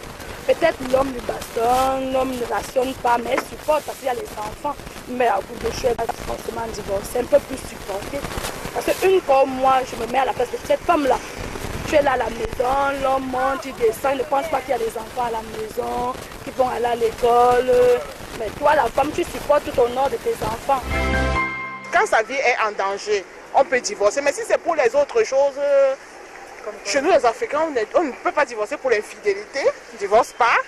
Peut-être l'homme lui bastonne, l'homme ne rationne pas, mais elle supporte parce qu'il y a les enfants. Mais à bout de choix, elle va forcément divorcer, elle ne peut plus supporter. Parce qu'une fois moi, je me mets à la place de cette femme-là. Tu es là à la maison, l'homme monte, il descend, il ne pense pas qu'il y a des enfants à la maison, qui vont aller à l'école. Mais toi, la femme, tu supportes tout au nord de tes enfants. Quand sa vie est en danger, on peut divorcer. Mais si c'est pour les autres choses, chez nous les Africains, on ne peut pas divorcer pour l'infidélité. On ne divorce pas.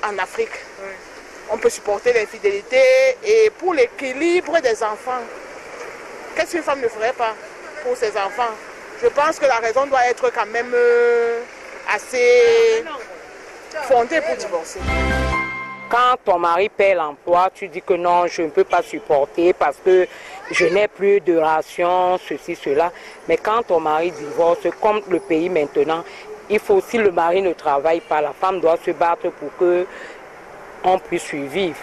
En Afrique, on peut supporter l'infidélité. Et pour l'équilibre des enfants, qu'est-ce qu'une femme ne ferait pas pour ses enfants? Je pense que la raison doit être quand même assez fondée pour divorcer. Quand ton mari perd l'emploi, tu dis que non, je ne peux pas supporter parce que je n'ai plus de ration, ceci, cela. Mais quand ton mari divorce, comme le pays maintenant, il faut, si le mari ne travaille pas, la femme doit se battre pour qu'on puisse survivre.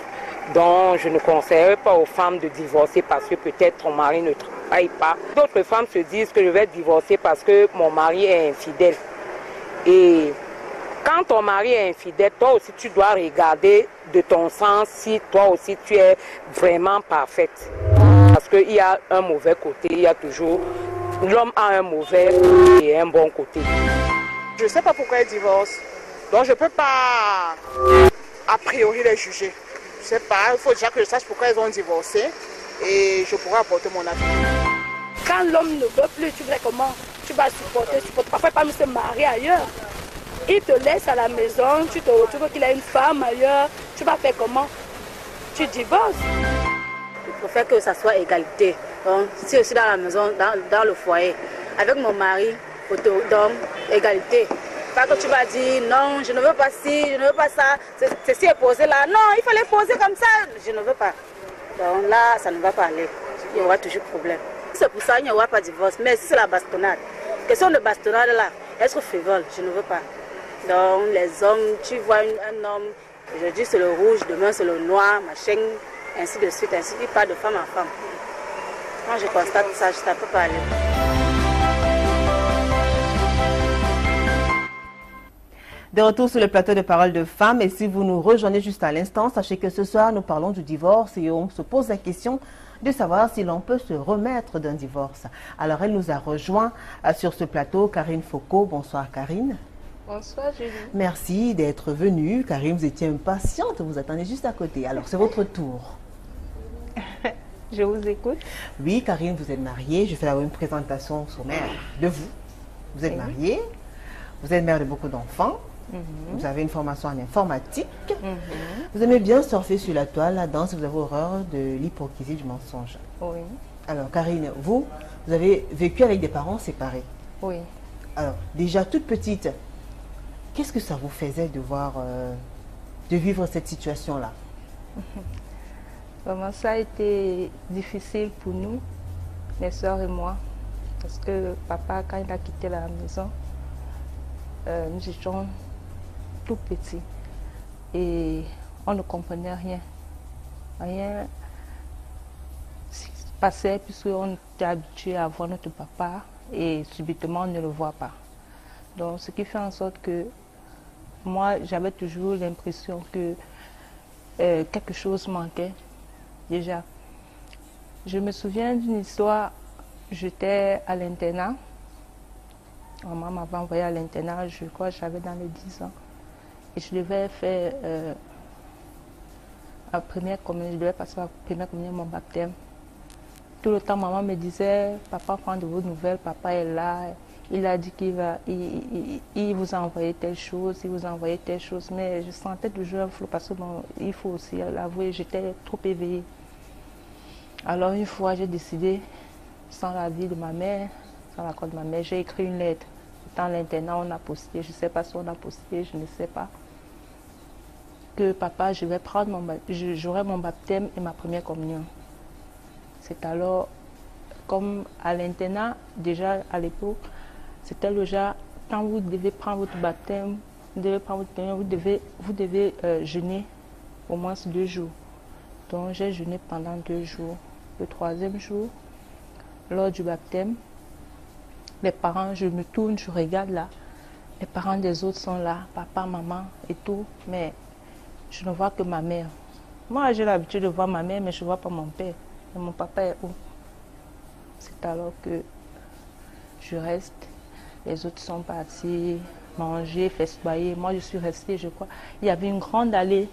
Donc je ne conseillerais pas aux femmes de divorcer parce que peut-être ton mari ne travaille pas. D'autres femmes se disent que je vais divorcer parce que mon mari est infidèle. Et quand ton mari est infidèle, toi aussi tu dois regarder de ton sens si toi aussi tu es vraiment parfaite. Parce qu'il y a un mauvais côté, il y a toujours... L'homme a un mauvais et un bon côté. Je ne sais pas pourquoi elle divorce. Donc je ne peux pas a priori les juger. Je ne sais pas, il faut déjà que je sache pourquoi elles ont divorcé et je pourrai apporter mon avis. Quand l'homme ne veut plus, tu sais comment tu vas supporter. Parfois, il peut se marier ailleurs. Il te laisse à la maison, tu te retrouves qu'il a une femme ailleurs. Tu vas faire comment? Tu divorces. Il faut faire que ça soit égalité. Donc, si je suis dans la maison, dans le foyer, avec mon mari, donc égalité. Pas que tu vas dire non, je ne veux pas ci, je ne veux pas ça. Ceci est posé là. Non, il fallait poser comme ça. Je ne veux pas. Donc là, ça ne va pas aller. Il y aura toujours problème. C'est pour ça qu'il n'y aura pas de divorce. Mais si c'est la bastonnade, question de bastonnade là, être frivole, je ne veux pas. Donc les hommes, tu vois un homme, aujourd'hui c'est le rouge, demain c'est le noir, machin, ainsi de suite, ainsi il part de femme en femme. Quand je constate ça, je ne peux pas aller. De retour sur le plateau de Paroles de Femmes, et si vous nous rejoignez juste à l'instant, sachez que ce soir nous parlons du divorce et on se pose la question de savoir si l'on peut se remettre d'un divorce. Alors elle nous a rejoint sur ce plateau, Karine Foucault. Bonsoir Karine. Bonsoir Julie. Merci d'être venue. Karine, vous étiez impatiente, vous attendez juste à côté. Alors c'est votre tour. Je vous écoute. Oui, Karine, vous êtes mariée. Je fais une présentation sommaire de vous. Vous êtes mariée, vous êtes mère de beaucoup d'enfants. Vous avez une formation en informatique. Vous aimez bien surfer sur la toile, la danse, vous avez horreur de l'hypocrisie, du mensonge. Oui. Alors, Karine, vous avez vécu avec des parents séparés. Oui. Alors, déjà toute petite, qu'est-ce que ça vous faisait de voir, de vivre cette situation-là? Vraiment, ça a été difficile pour nous, mes soeurs et moi, parce que papa, quand il a quitté la maison, nous étions tout petits et on ne comprenait rien. Rien se passait puisqu'on était habitué à voir notre papa et subitement on ne le voit pas. Donc ce qui fait en sorte que moi j'avais toujours l'impression que quelque chose manquait déjà. Je me souviens d'une histoire, j'étais à l'internat. Maman m'avait envoyé à l'internat, je crois que j'avais dans les 10 ans. Et je devais faire la première communion, je devais passer la première communion, mon baptême. Tout le temps, maman me disait, papa prend de vos nouvelles, papa est là, il a dit qu'il va, il vous a envoyé telle chose, il vous a envoyé telle chose. Mais je sentais toujours un flou parce que bon, il faut aussi l'avouer, j'étais trop éveillée. Alors une fois, j'ai décidé, sans l'avis de ma mère, sans l'accord de ma mère, j'ai écrit une lettre. Dans l'internat, on a posté, je ne sais pas si on a posté, je ne sais pas. Que papa, je vais prendre j'aurai mon baptême et ma première communion. C'est alors, comme à l'internat, déjà à l'époque, c'était le genre, quand vous devez prendre votre baptême, vous devez prendre votre communion, vous devez jeûner au moins 2 jours. Donc j'ai jeûné pendant 2 jours. Le 3e jour, lors du baptême, les parents, je me tourne, je regarde là. Les parents des autres sont là, papa, maman et tout, mais je ne vois que ma mère. Moi, j'ai l'habitude de voir ma mère, mais je ne vois pas mon père. Et mon papa est où? C'est alors que je reste. Les autres sont partis manger, festoyer. Moi, je suis restée, je crois. Il y avait une grande allée,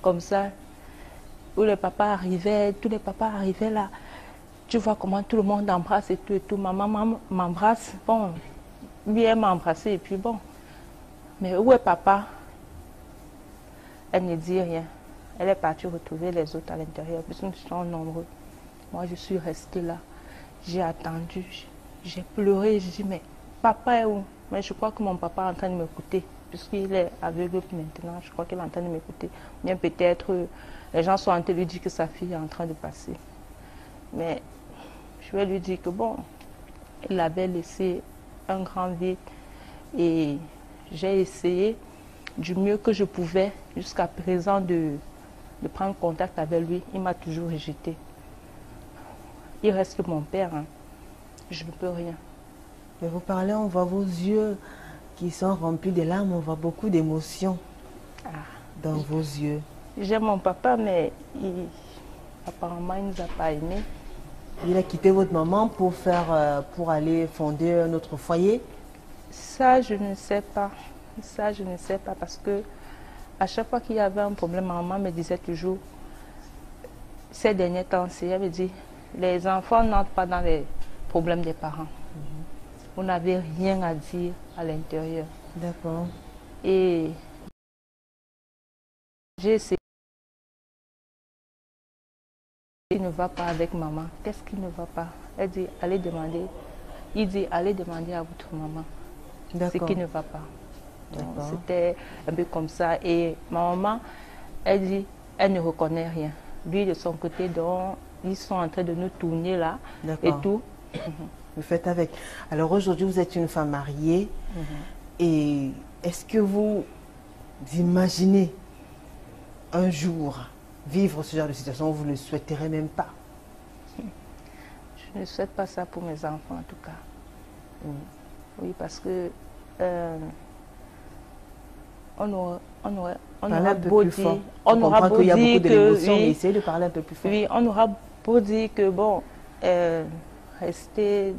comme ça, où les papas arrivaient, tous les papas arrivaient là. Tu vois comment tout le monde embrasse et tout et tout. Maman m'embrasse. Bon, lui, elle m'a embrassé et puis bon. Mais où est papa? Elle ne dit rien. Elle est partie retrouver les autres à l'intérieur, puisque nous sommes nombreux. Moi, je suis restée là. J'ai attendu. J'ai pleuré. J'ai dit, mais papa est où? Mais je crois que mon papa est en train de m'écouter, puisqu'il est aveugle maintenant. Je crois qu'il est en train de m'écouter. Bien peut-être, les gens sont en train de lui dire que sa fille est en train de passer. Mais je vais lui dire que bon, il avait laissé un grand vide et j'ai essayé du mieux que je pouvais jusqu'à présent de prendre contact avec lui. Il m'a toujours rejeté. Il reste que mon père, hein. Je ne peux rien. Mais vous parlez, on voit vos yeux qui sont remplis de larmes, on voit beaucoup d'émotions dans vos yeux. J'aime mon papa, mais apparemment il ne nous a pas aimés. Il a quitté votre maman pour aller fonder un autre foyer? Ça, je ne sais pas. Ça, je ne sais pas parce que à chaque fois qu'il y avait un problème, ma maman me disait toujours, ces derniers temps, elle me dit, les enfants n'entrent pas dans les problèmes des parents. Vous n'avez rien à dire à l'intérieur. D'accord. Et j'ai essayé. Il ne va pas avec maman. Qu'est-ce qui ne va pas? Elle dit, allez demander. Il dit, allez demander à votre maman ce qui ne va pas. C'était un peu comme ça. Et ma maman, elle dit, elle ne reconnaît rien. Lui, de son côté, donc, ils sont en train de nous tourner là et tout. Vous faites avec. Alors aujourd'hui, vous êtes une femme mariée. Et est-ce que vous imaginez un jour vivre ce genre de situation où vous ne le souhaiterez même pas? Je ne souhaite pas ça pour mes enfants en tout cas. Oui, parce que on aura beau dire, on aura beau dire que oui, essayez de parler un peu plus fort. Oui, on aura beau dire que bon, rester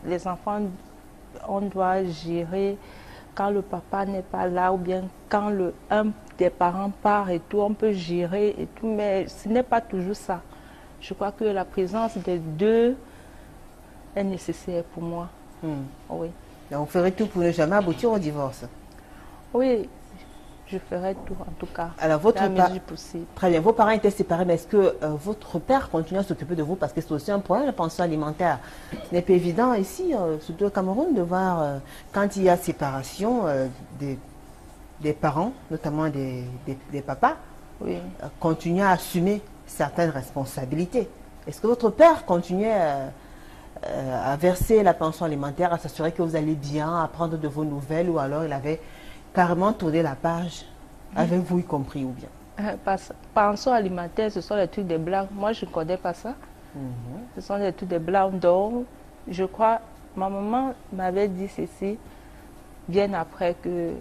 les enfants, on doit gérer quand le papa n'est pas là ou bien quand un des parents part et tout, on peut gérer et tout, mais ce n'est pas toujours ça. Je crois que la présence des deux est nécessaire pour moi. Oui. Donc, on ferait tout pour ne jamais aboutir au divorce? Oui, je ferai tout en tout cas. Alors, votre la mesure possible. Très bien. Vos parents étaient séparés, mais est-ce que votre père continue à s'occuper de vous? Parce que c'est aussi un problème, la pension alimentaire. Ce n'est pas évident ici, surtout au Cameroun, de voir quand il y a séparation des parents, notamment des papas, Oui. Continuer à assumer certaines responsabilités. Est-ce que votre père continuait à verser la pension alimentaire, à s'assurer que vous allez bien, à prendre de vos nouvelles, ou alors il avait carrément tourné la page, avec vous y compris, ou bien? Pension alimentaire, ce sont les trucs des blancs. Moi, je ne connais pas ça. Ce sont les trucs des blancs. Donc, je crois, ma maman m'avait dit ceci bien après que...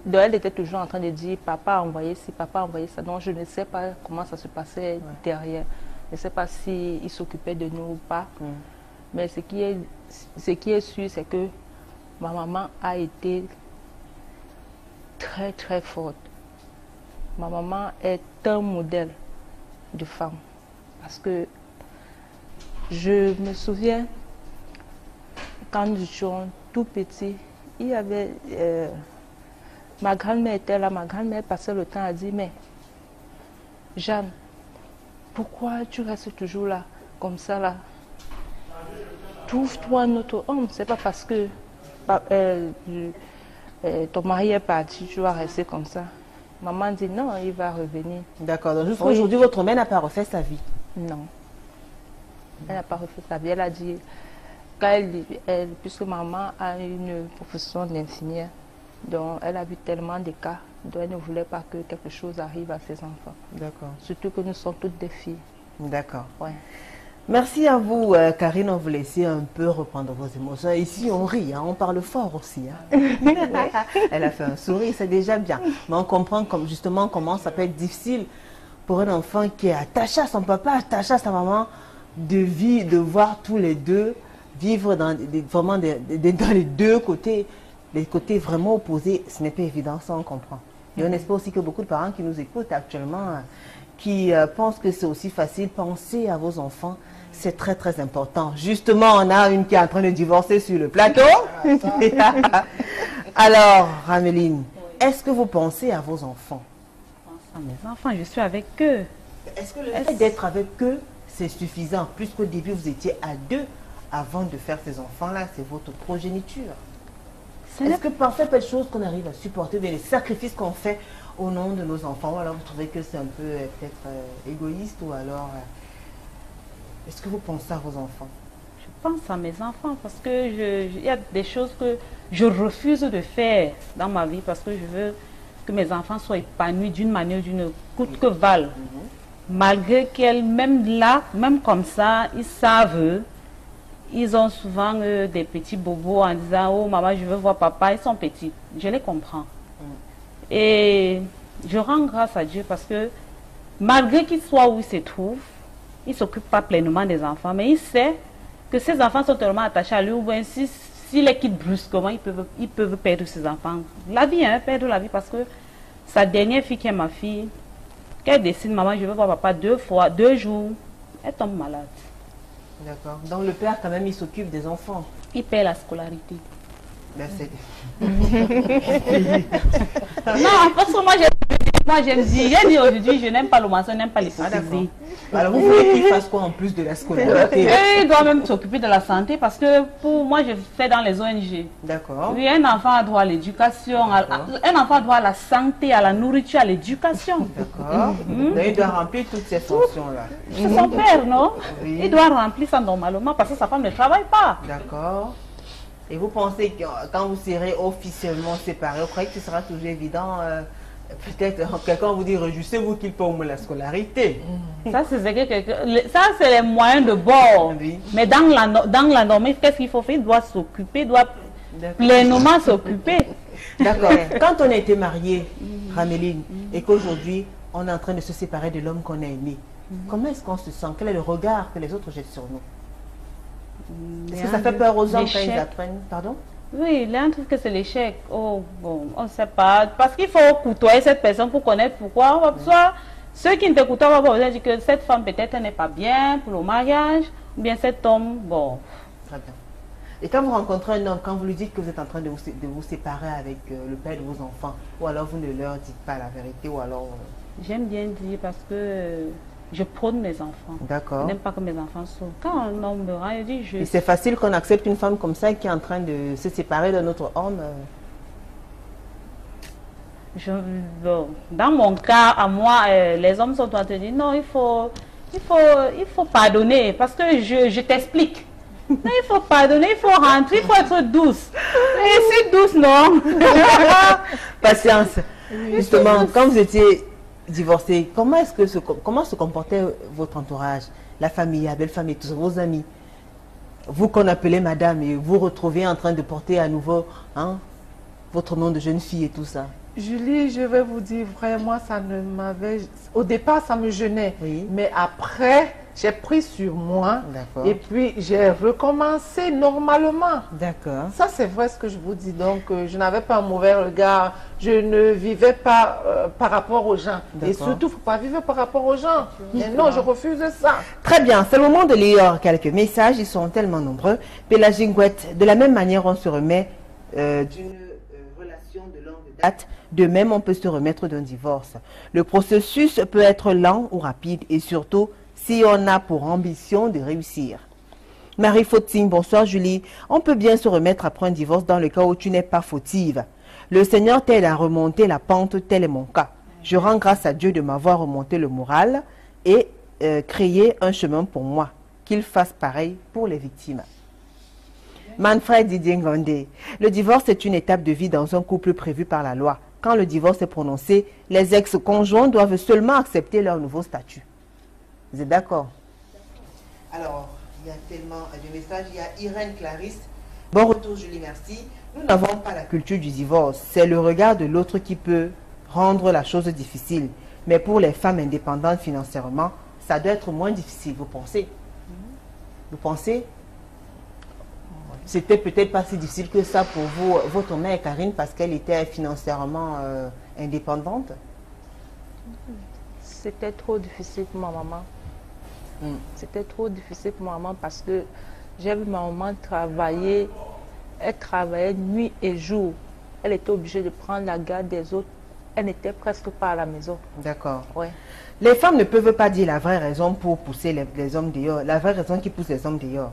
donc elle était toujours en train de dire, papa a envoyé ci, papa a envoyé ça. Donc, je ne sais pas comment ça se passait derrière. Je ne sais pas s'il s'occupait de nous ou pas. Mais ce qui est sûr, c'est que ma maman a été très, très forte. Ma maman est un modèle de femme. Parce que je me souviens, quand nous étions tout petits, il y avait... ma grand-mère était là, ma grand-mère passait le temps à dire, mais Jeanne, pourquoi tu restes toujours là, comme ça là? Trouve-toi un autre homme. C'est pas parce que ton mari est parti, tu vas rester comme ça. Maman dit non, il va revenir. D'accord. Donc jusqu'à aujourd'hui, votre mère n'a pas refait sa vie? Non. Elle n'a pas refait sa vie. Elle a dit, puisque maman a une profession d'infirmière, donc elle a vu tellement de cas, donc elle ne voulait pas que quelque chose arrive à ses enfants. D'accord. Surtout que nous sommes toutes des filles. D'accord. Ouais. Merci à vous, Karine. On vous laisse un peu reprendre vos émotions. Ici, on rit, hein, on parle fort aussi. Hein. Elle a fait un sourire, c'est déjà bien. Mais on comprend justement comment ça peut être difficile pour un enfant qui est attaché à son papa, attaché à sa maman, de voir tous les deux vivre vraiment dans les deux côtés, les côtés vraiment opposés. Ce n'est pas évident, ça on comprend. Et on espère aussi que beaucoup de parents qui nous écoutent actuellement, qui pensent que c'est aussi facile, pensez à vos enfants. C'est très très important. Justement, on a une qui est en train de divorcer sur le plateau. Alors, Rameline, est-ce que vous pensez à vos enfants? Je pense à mes enfants, je suis avec eux. Est-ce que le fait d'être avec eux, c'est suffisant? Puisqu'au début, vous étiez à deux avant de faire ces enfants-là, c'est votre progéniture. Est-ce que par cette chose qu'on arrive à supporter, les sacrifices qu'on fait au nom de nos enfants, ou alors vous trouvez que c'est un peu peut-être égoïste, ou alors... Est-ce que vous pensez à vos enfants? Je pense à mes enfants parce que il y a des choses que je refuse de faire dans ma vie parce que je veux que mes enfants soient épanouis d'une manière ou d'une coûte que vaille. Malgré qu'elles, même là, même comme ça, ils savent, ils ont souvent des petits bobos en disant « Oh maman, je veux voir papa », ils sont petits. Je les comprends. Et je rends grâce à Dieu parce que malgré qu'ils soient où ils se trouvent, il ne s'occupe pas pleinement des enfants, mais il sait que ses enfants sont tellement attachés à lui, ou bien s'il les quitte brusquement, ils peuvent perdre ses enfants. La vie, hein, perdre la vie, parce que sa dernière fille, qui est ma fille, qu'elle décide, maman, je veux voir papa 2 jours, elle tombe malade. D'accord. Donc le père, quand même, il s'occupe des enfants. Il paie la scolarité. Merci. Non, parce que moi, j'ai dit aujourd'hui, je n'aime pas le mensonge, je n'aime pas l'hypocrisie. Alors, vous voulez qu'il fasse quoi en plus de la scolarité? Et il doit même s'occuper de la santé parce que pour moi, je fais dans les ONG. D'accord. Oui, un enfant a droit à l'éducation, un enfant a droit à la santé, à la nourriture, à l'éducation. D'accord. Donc, il doit remplir toutes ces fonctions-là. C'est son père, non? Oui. Il doit remplir ça normalement parce que sa femme ne travaille pas. D'accord. Et vous pensez que quand vous serez officiellement séparés, vous croyez que ce sera toujours évident peut-être quelqu'un vous dit, c'est vous qui paye au moins la scolarité. Ça, c'est les moyens de bord. Oui. Mais dans la norme, qu'est-ce qu'il faut faire? Il doit s'occuper, il doit pleinement s'occuper. D'accord. Quand on a été marié, Rameline, et qu'aujourd'hui, on est en train de se séparer de l'homme qu'on a aimé, comment est-ce qu'on se sent? Quel est le regard que les autres jettent sur nous? Est-ce que ça fait peur aux hommes quand ils apprennent? Pardon? Oui, l'un trouve que c'est l'échec. Oh, bon, on ne sait pas. Parce qu'il faut côtoyer cette personne pour connaître pourquoi. Soit ceux qui ne te côtoient pas, dire que cette femme peut-être n'est pas bien pour le mariage, ou bien cet homme, bon. Très bien. Et quand vous rencontrez un homme, quand vous lui dites que vous êtes en train de vous séparer avec le père de vos enfants, ou alors vous ne leur dites pas la vérité, ou alors... J'aime bien dire parce que je prône mes enfants. D'accord. Je n'aime pas que mes enfants souffrent. Quand un homme me rend, il dit je... Et c'est facile qu'on accepte une femme comme ça qui est en train de se séparer d'un autre homme. Bon, dans mon cas, à moi, les hommes sont en train de dire non, il faut pardonner parce que je t'explique. Non, il faut pardonner, il faut rentrer, il faut être douce. Et c'est douce, non? Patience. Justement, quand vous étiez divorcé, comment se comportait votre entourage, la famille, la belle famille, tous vos amis? Vous qu'on appelait madame et vous retrouvez en train de porter à nouveau votre nom de jeune fille et tout ça. Julie, je vais vous dire vraiment, ça ne m'avait... Au départ, ça me gênait. Oui. Mais après, j'ai pris sur moi. D'accord. Et puis, j'ai recommencé normalement. D'accord. Ça, c'est vrai ce que je vous dis. Donc, je n'avais pas un mauvais regard. Je ne vivais pas par rapport aux gens. Et surtout, il ne faut pas vivre par rapport aux gens. Mais non, je refuse ça. Très bien. C'est le moment de lire quelques messages. Ils sont tellement nombreux. Pélaginguette, de la même manière, on se remet d'une relation de longue date. De même, on peut se remettre d'un divorce. Le processus peut être lent ou rapide et surtout si on a pour ambition de réussir. Marie Fautine, bonsoir Julie. On peut bien se remettre après un divorce dans le cas où tu n'es pas fautive. Le Seigneur t'aide à remonter la pente, tel est mon cas. Je rends grâce à Dieu de m'avoir remonté le moral et créé un chemin pour moi. Qu'il fasse pareil pour les victimes. Manfred Didier Ngandé, le divorce est une étape de vie dans un couple prévu par la loi. Quand le divorce est prononcé, les ex-conjoints doivent seulement accepter leur nouveau statut. Vous êtes d'accord? Alors, il y a tellement de messages. Il y a Irène Clarisse. Bon retour Julie, merci. Nous n'avons pas la culture du divorce. C'est le regard de l'autre qui peut rendre la chose difficile. Mais pour les femmes indépendantes financièrement, ça doit être moins difficile. Vous pensez? Vous pensez? C'était peut-être pas si difficile que ça pour vous, votre mère Karine, parce qu'elle était financièrement indépendante? C'était trop difficile pour ma maman. C'était trop difficile pour ma maman parce que j'ai vu ma maman travailler. Elle travaillait nuit et jour. Elle était obligée de prendre la garde des autres. Elle n'était presque pas à la maison. D'accord. Ouais. Les femmes ne peuvent pas dire la vraie raison pour pousser les hommes dehors. La vraie raison qui pousse les hommes dehors.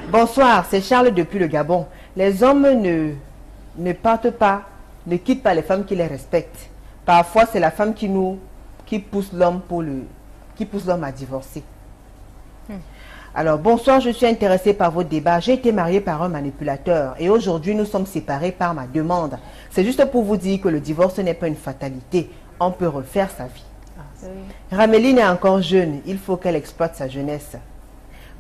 Bonsoir, c'est Charles depuis le Gabon. Les hommes ne partent pas, ne quittent pas les femmes qui les respectent. Parfois, c'est la femme qui pousse l'homme à divorcer. Alors, bonsoir, je suis intéressée par votre débat. J'ai été mariée par un manipulateur et aujourd'hui, nous sommes séparés par ma demande. C'est juste pour vous dire que le divorce n'est pas une fatalité. On peut refaire sa vie. Raméline est encore jeune. Il faut qu'elle exploite sa jeunesse.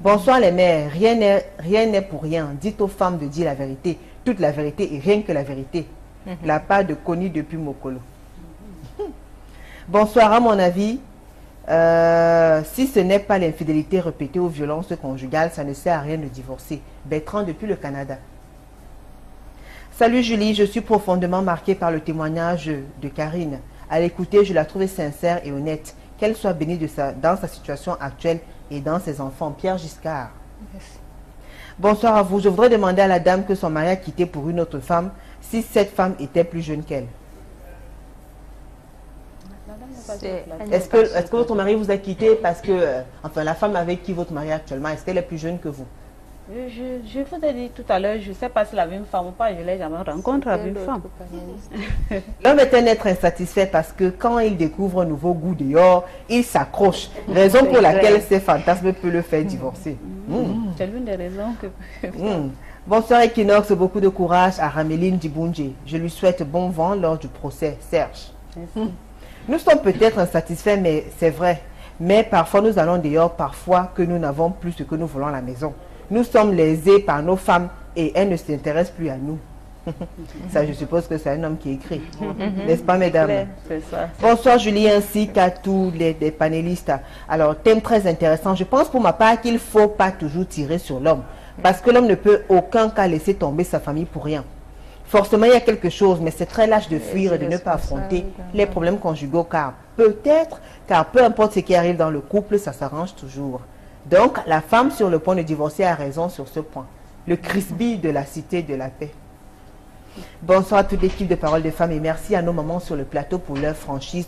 Bonsoir les mères, rien n'est pour rien. Dites aux femmes de dire la vérité, toute la vérité et rien que la vérité. La part de Connie depuis Mokolo. Bonsoir, à mon avis, si ce n'est pas l'infidélité répétée aux violences conjugales, ça ne sert à rien de divorcer. Bertrand depuis le Canada. Salut Julie, je suis profondément marquée par le témoignage de Karine. À l'écouter, je la trouvais sincère et honnête. Qu'elle soit bénie dans sa situation actuelle et dans ses enfants. Pierre Giscard. Merci. Bonsoir à vous. Je voudrais demander à la dame que son mari a quitté pour une autre femme si cette femme était plus jeune qu'elle. Est-ce que votre mari vous a quitté parce que, enfin, la femme avec qui votre mari est actuellement, est-ce qu'elle est plus jeune que vous? Je vous ai dit tout à l'heure, je ne sais pas si la même femme ou pas, je ne l'ai jamais rencontré avec une femme. L'homme est un être insatisfait parce que quand il découvre un nouveau goût dehors, il s'accroche. Raison pour laquelle ces fantasmes peuvent le faire divorcer. C'est l'une des raisons que... Bonsoir Equinox, beaucoup de courage à Raméline Dibunje. Je lui souhaite bon vent lors du procès. Serge. Nous sommes peut-être insatisfaits, mais c'est vrai. Mais parfois nous allons dehors, parfois que nous n'avons plus ce que nous voulons à la maison. Nous sommes lésés par nos femmes et elles ne s'intéressent plus à nous. Ça, je suppose que c'est un homme qui écrit. N'est-ce pas, mesdames? C'est ça. Bonsoir, Julie, ainsi qu'à tous les panélistes. Alors, thème très intéressant. Je pense pour ma part qu'il ne faut pas toujours tirer sur l'homme. Parce que l'homme ne peut aucun cas laisser tomber sa famille pour rien. Forcément, il y a quelque chose, mais c'est très lâche de fuir et de ne pas affronter les problèmes conjugaux, car peu importe ce qui arrive dans le couple, ça s'arrange toujours. Donc, la femme sur le point de divorcer a raison sur ce point. le Crisby de la Cité de la Paix. Bonsoir à toute l'équipe de Parole de Femmes et merci à nos mamans sur le plateau pour leur franchise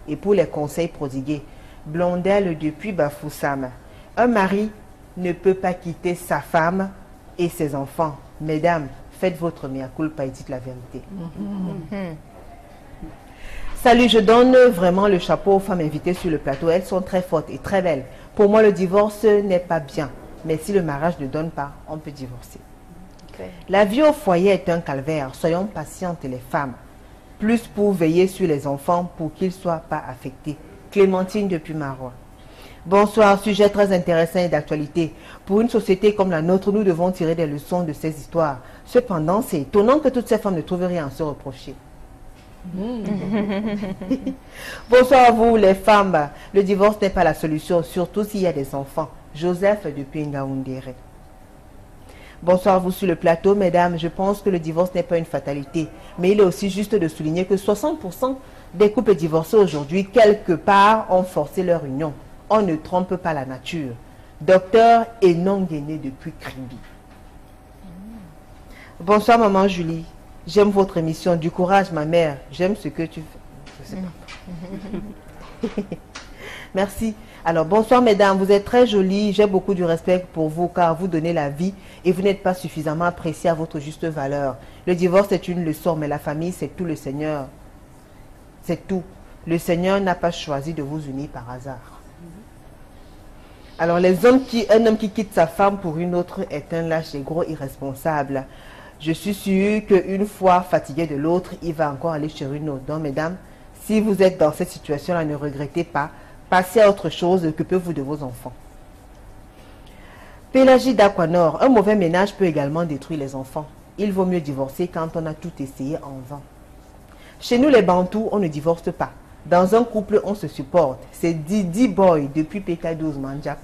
et pour les conseils prodigués. Blondelle depuis Bafoussam. Un mari ne peut pas quitter sa femme et ses enfants. Mesdames, faites votre mea culpa et dites la vérité. Salut, je donne vraiment le chapeau aux femmes invitées sur le plateau. Elles sont très fortes et très belles. Pour moi, le divorce n'est pas bien. Mais si le mariage ne donne pas, on peut divorcer. Okay. La vie au foyer est un calvaire. Soyons patientes les femmes. Plus pour veiller sur les enfants pour qu'ils ne soient pas affectés. Clémentine depuis Marois. Bonsoir, sujet très intéressant et d'actualité. Pour une société comme la nôtre, nous devons tirer des leçons de ces histoires. Cependant, c'est étonnant que toutes ces femmes ne trouvent rien à se reprocher. Bonsoir à vous les femmes. Le divorce n'est pas la solution, surtout s'il y a des enfants. Joseph depuis Ngaoundéré. Bonsoir à vous sur le plateau, mesdames. Je pense que le divorce n'est pas une fatalité, mais il est aussi juste de souligner que 60% des couples divorcés aujourd'hui, quelque part, ont forcé leur union. On ne trompe pas la nature. Docteur Enon Guéné depuis Krimbi. Bonsoir maman Julie. J'aime votre émission. Du courage ma mère. J'aime ce que tu fais. Je sais pas. Merci. Alors bonsoir mesdames. Vous êtes très jolies. J'ai beaucoup de respect pour vous car vous donnez la vie et vous n'êtes pas suffisamment appréciée à votre juste valeur. Le divorce est une leçon mais la famille c'est tout le Seigneur. C'est tout. Le Seigneur n'a pas choisi de vous unir par hasard. Alors un homme qui quitte sa femme pour une autre est un lâche et gros irresponsable. Je suis sûre qu'une fois fatigué de l'autre, il va encore aller chez une autre. Donc mesdames, si vous êtes dans cette situation-là, ne regrettez pas. Passez à autre chose, occupez-vous de vos enfants. Pélagie d'Aquanor, un mauvais ménage peut également détruire les enfants. Il vaut mieux divorcer quand on a tout essayé en vain. Chez nous les Bantous, on ne divorce pas. Dans un couple, on se supporte. C'est Didi Boy depuis PK12 Manjap.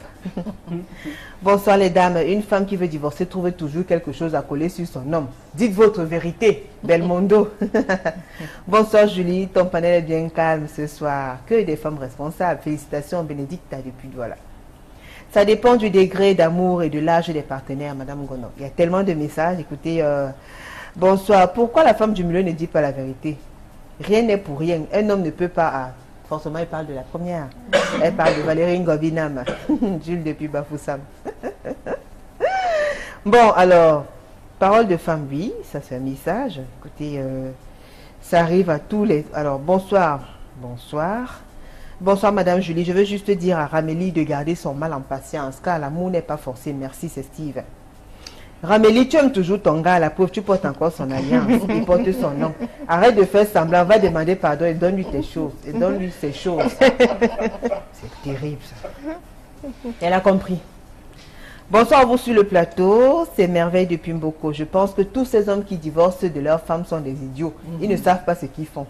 Bonsoir les dames. Une femme qui veut divorcer trouve toujours quelque chose à coller sur son homme. Dites votre vérité, Belmondo. Bonsoir Julie, ton panel est bien calme ce soir. Que des femmes responsables. Félicitations Bénédicte depuis Douala. Ça dépend du degré d'amour et de l'âge des partenaires, Madame Gono. Il y a tellement de messages. Écoutez, bonsoir. Pourquoi la femme du milieu ne dit pas la vérité? Rien n'est pour rien. Un homme ne peut pas... forcément, il parle de la première. Elle parle de Valérie Ngobinam. Jules depuis Bafoussam. Bon, alors, parole de femme, oui, ça c'est un message. Écoutez, ça arrive à tous les... Alors, bonsoir. Bonsoir. Bonsoir, Madame Julie. Je veux juste dire à Ramélie de garder son mal en patience, car l'amour n'est pas forcé. Merci, c'est Steve. Ramélie, tu aimes toujours ton gars, la pauvre, tu portes encore son alliance, il porte son nom. Arrête de faire semblant, va demander pardon et donne-lui tes choses. Et donne-lui ses choses. C'est terrible ça. Elle a compris. Bonsoir à vous sur le plateau, c'est Merveille de Pimboko. Je pense que tous ces hommes qui divorcent de leurs femmes sont des idiots. Ils ne savent pas ce qu'ils font.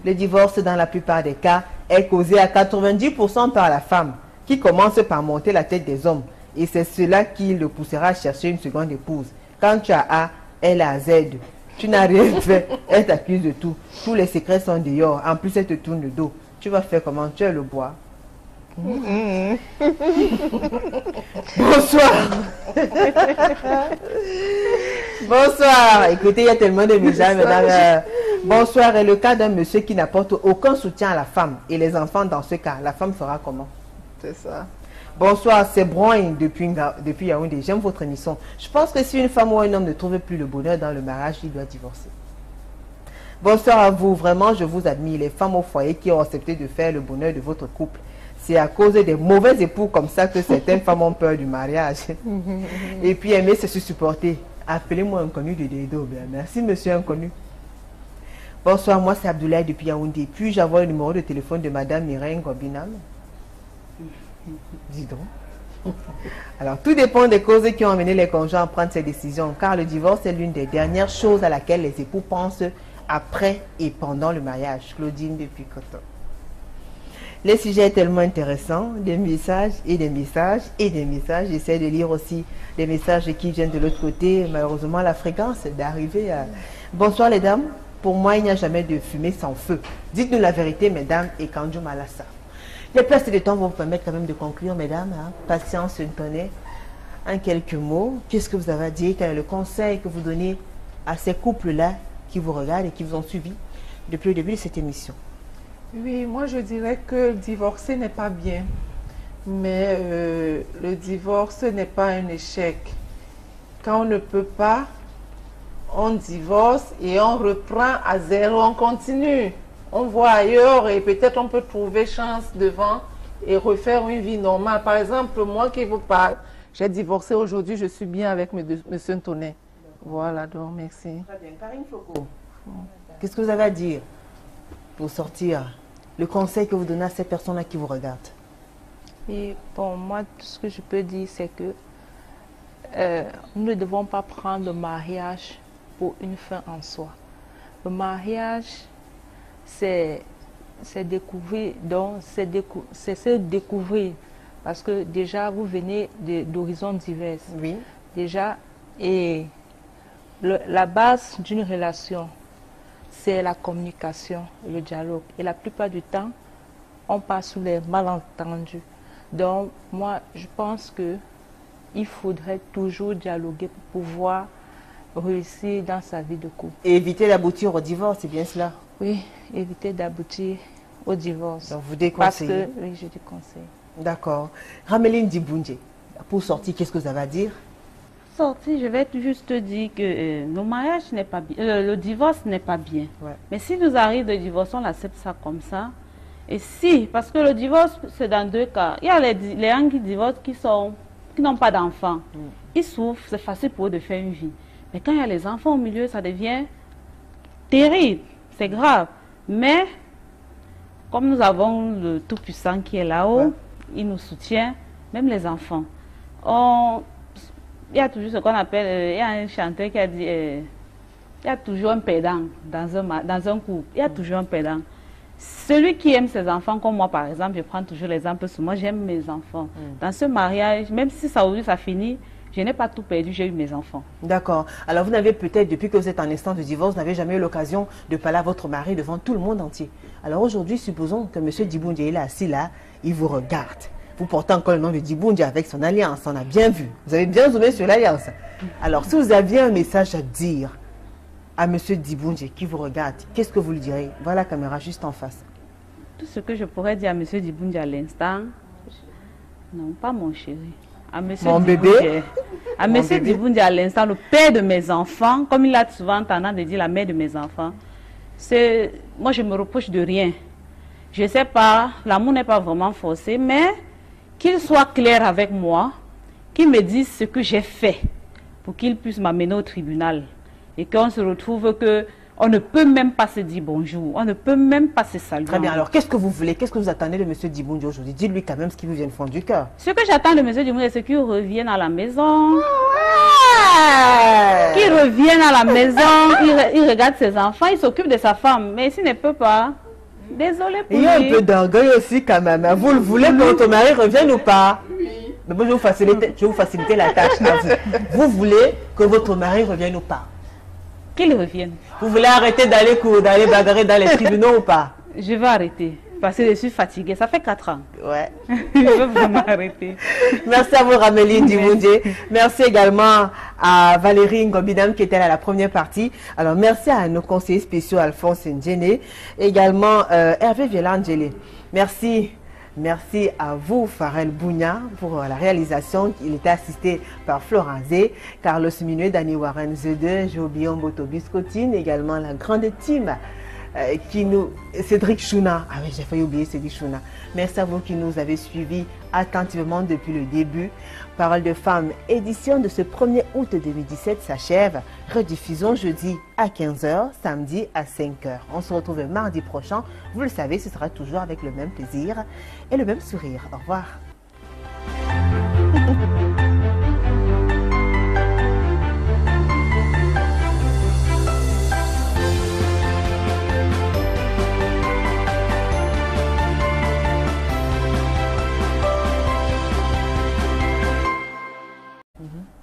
Le divorce, dans la plupart des cas, est causé à 90% par la femme, qui commence par monter la tête des hommes. Et c'est cela qui le poussera à chercher une seconde épouse. Quand tu as A, elle a Z. Tu n'as rien fait, elle t'accuse de tout. Tous les secrets sont dehors. En plus, elle te tourne le dos. Tu vas faire comment? Tu es le bois. Bonsoir. Bonsoir. Écoutez, il y a tellement de messages, mesdames. Bonsoir. Et le cas d'un monsieur qui n'apporte aucun soutien à la femme et les enfants dans ce cas, la femme fera comment? C'est ça. Bonsoir, c'est Broin depuis Yaoundé. J'aime votre émission. Je pense que si une femme ou un homme ne trouve plus le bonheur dans le mariage, il doit divorcer. Bonsoir à vous. Vraiment, je vous admire. Les femmes au foyer qui ont accepté de faire le bonheur de votre couple. C'est à cause des mauvais époux comme ça que certaines femmes ont peur du mariage. Et puis aimer, c'est se supporter. Appelez-moi inconnu de Dedo. Merci, monsieur inconnu. Bonsoir, moi c'est Abdoulaye depuis Yaoundé. Puis-je avoir le numéro de téléphone de Madame Mireille Ngobinam? Dis donc. Alors, tout dépend des causes qui ont amené les conjoints à prendre ces décisions, car le divorce est l'une des dernières choses à laquelle les époux pensent après et pendant le mariage. Claudine depuis Coton. Le sujet est tellement intéressant, des messages et des messages et des messages. J'essaie de lire aussi des messages qui viennent de l'autre côté. Malheureusement, la fréquence est d'arriver à... Bonsoir les dames. Pour moi, il n'y a jamais de fumée sans feu. Dites-nous la vérité, mesdames, et Kanjo Malassa. Les places de temps vont vous permettre quand même de conclure, mesdames. Hein. Patience, une tonne. en quelques mots, qu'est-ce que vous avez à dire? Quel est le conseil que vous donnez à ces couples-là qui vous regardent et qui vous ont suivi depuis le début de cette émission? Oui, moi je dirais que divorcer n'est pas bien, mais le divorce n'est pas un échec. Quand on ne peut pas, on divorce et on reprend à zéro, on continue. On voit ailleurs et peut-être on peut trouver chance devant et refaire une vie normale. Par exemple, moi qui vous parle, j'ai divorcé aujourd'hui, je suis bien avec M. Ntonnet. Voilà, donc merci. Très bien. Karine Foko, qu'est-ce que vous avez à dire pour sortir? Le conseil que vous donnez à ces personnes-là qui vous regardent? Et bon, moi, tout ce que je peux dire, c'est que nous ne devons pas prendre le mariage pour une fin en soi. Le mariage, c'est découvrir, donc c'est se découvrir. Parce que déjà, vous venez d'horizons divers. Oui. Déjà, et la base d'une relation, c'est la communication, le dialogue. Et la plupart du temps, on passe sous les malentendus. Donc, moi, je pense qu'il faudrait toujours dialoguer pour pouvoir réussir dans sa vie de couple. Et éviter d'aboutir au divorce, c'est bien cela? Oui, éviter d'aboutir au divorce. Donc, vous déconseillez? Parce que, oui, je déconseille. D'accord. Rameline Dibundje, pour sortir, qu'est-ce que vous avez à dire? Sorti, je vais juste dire que le mariage n'est pas bien, le divorce n'est pas bien. Ouais. Mais si nous arrive de divorcer, on accepte ça comme ça. Et si, parce que le divorce, c'est dans deux cas. Il y a les gens qui divorcent qui n'ont pas d'enfants. Ils souffrent, c'est facile pour eux de faire une vie. Mais quand il y a les enfants au milieu, ça devient terrible, c'est grave. Mais, comme nous avons le Tout-Puissant qui est là-haut, il nous soutient, même les enfants. Il y a toujours ce qu'on appelle, il y a un chanteur qui a dit, il y a toujours un perdant dans un couple, il y a toujours un perdant. Celui qui aime ses enfants, comme moi par exemple, je prends toujours l'exemple sur moi, j'aime mes enfants. Dans ce mariage, même si ça aujourd'hui ça finit, je n'ai pas tout perdu, j'ai eu mes enfants. D'accord. Alors vous n'avez peut-être, depuis que vous êtes en instance de divorce, vous n'avez jamais eu l'occasion de parler à votre mari devant tout le monde entier. Alors aujourd'hui, supposons que M. Dibundje est assis là, il vous regarde. Vous portez encore le nom de Dibundje avec son alliance, on a bien vu. Vous avez bien zoomé sur l'alliance. Alors si vous aviez un message à dire à M. Dibundje qui vous regarde, qu'est-ce que vous lui direz? Voilà la caméra juste en face. Tout ce que je pourrais dire à M. Dibundje à l'instant, non, pas mon chéri. À M. Mon bébé. À M. Dibundje à l'instant, le père de mes enfants, comme il a souvent tendance de dire la mère de mes enfants, moi je me reproche de rien. Je ne sais pas, l'amour n'est pas vraiment forcé, mais qu'il soit clair avec moi, qu'il me dise ce que j'ai fait pour qu'il puisse m'amener au tribunal. Et qu'on se retrouve qu'on ne peut même pas se dire bonjour, on ne peut même pas se saluer. Très bien, alors qu'est-ce que vous voulez, qu'est-ce que vous attendez de M. Dibundje aujourd'hui? Dites-lui quand même ce qui vous vient du fond du cœur. Ce que j'attends de M. Dibundje, c'est qu'il revienne à la maison. Qu'il revienne à la maison, il regarde ses enfants, il s'occupe de sa femme. Mais s'il ne peut pas, désolé pour lui. Il y a un peu d'orgueil aussi quand même. Vous le voulez que votre mari revienne ou pas? Mais bon, je vais vous faciliter la tâche à vous. Vous voulez que votre mari revienne ou pas? Qu'il revienne. Vous voulez arrêter d'aller bagarrer dans les tribunaux ou pas? Je vais arrêter. Parce que je suis fatiguée. Ça fait 4 ans. Ouais. Je veux vraiment arrêter. Merci à vous, Rameline Dibundje. Merci également à Valérie Ngobidam qui était là à la première partie. Alors, merci à nos conseillers spéciaux Alphonse Ndjene. Également Hervé Vielangele. Merci. Merci à vous, Farel Bounia, pour la réalisation. Il était assisté par Florent Zé, Carlos Minuet, Dani Warren Zede, Jobion Boto Biscotine, également la grande team Cédric Chouna. Ah oui, j'ai failli oublier Cédric Chouna. Merci à vous qui nous avez suivis attentivement depuis le début. Parole de femme, édition de ce 1er août 2017 s'achève. Rediffusion jeudi à 15 h, samedi à 5 h. On se retrouve mardi prochain. Vous le savez, ce sera toujours avec le même plaisir et le même sourire. Au revoir.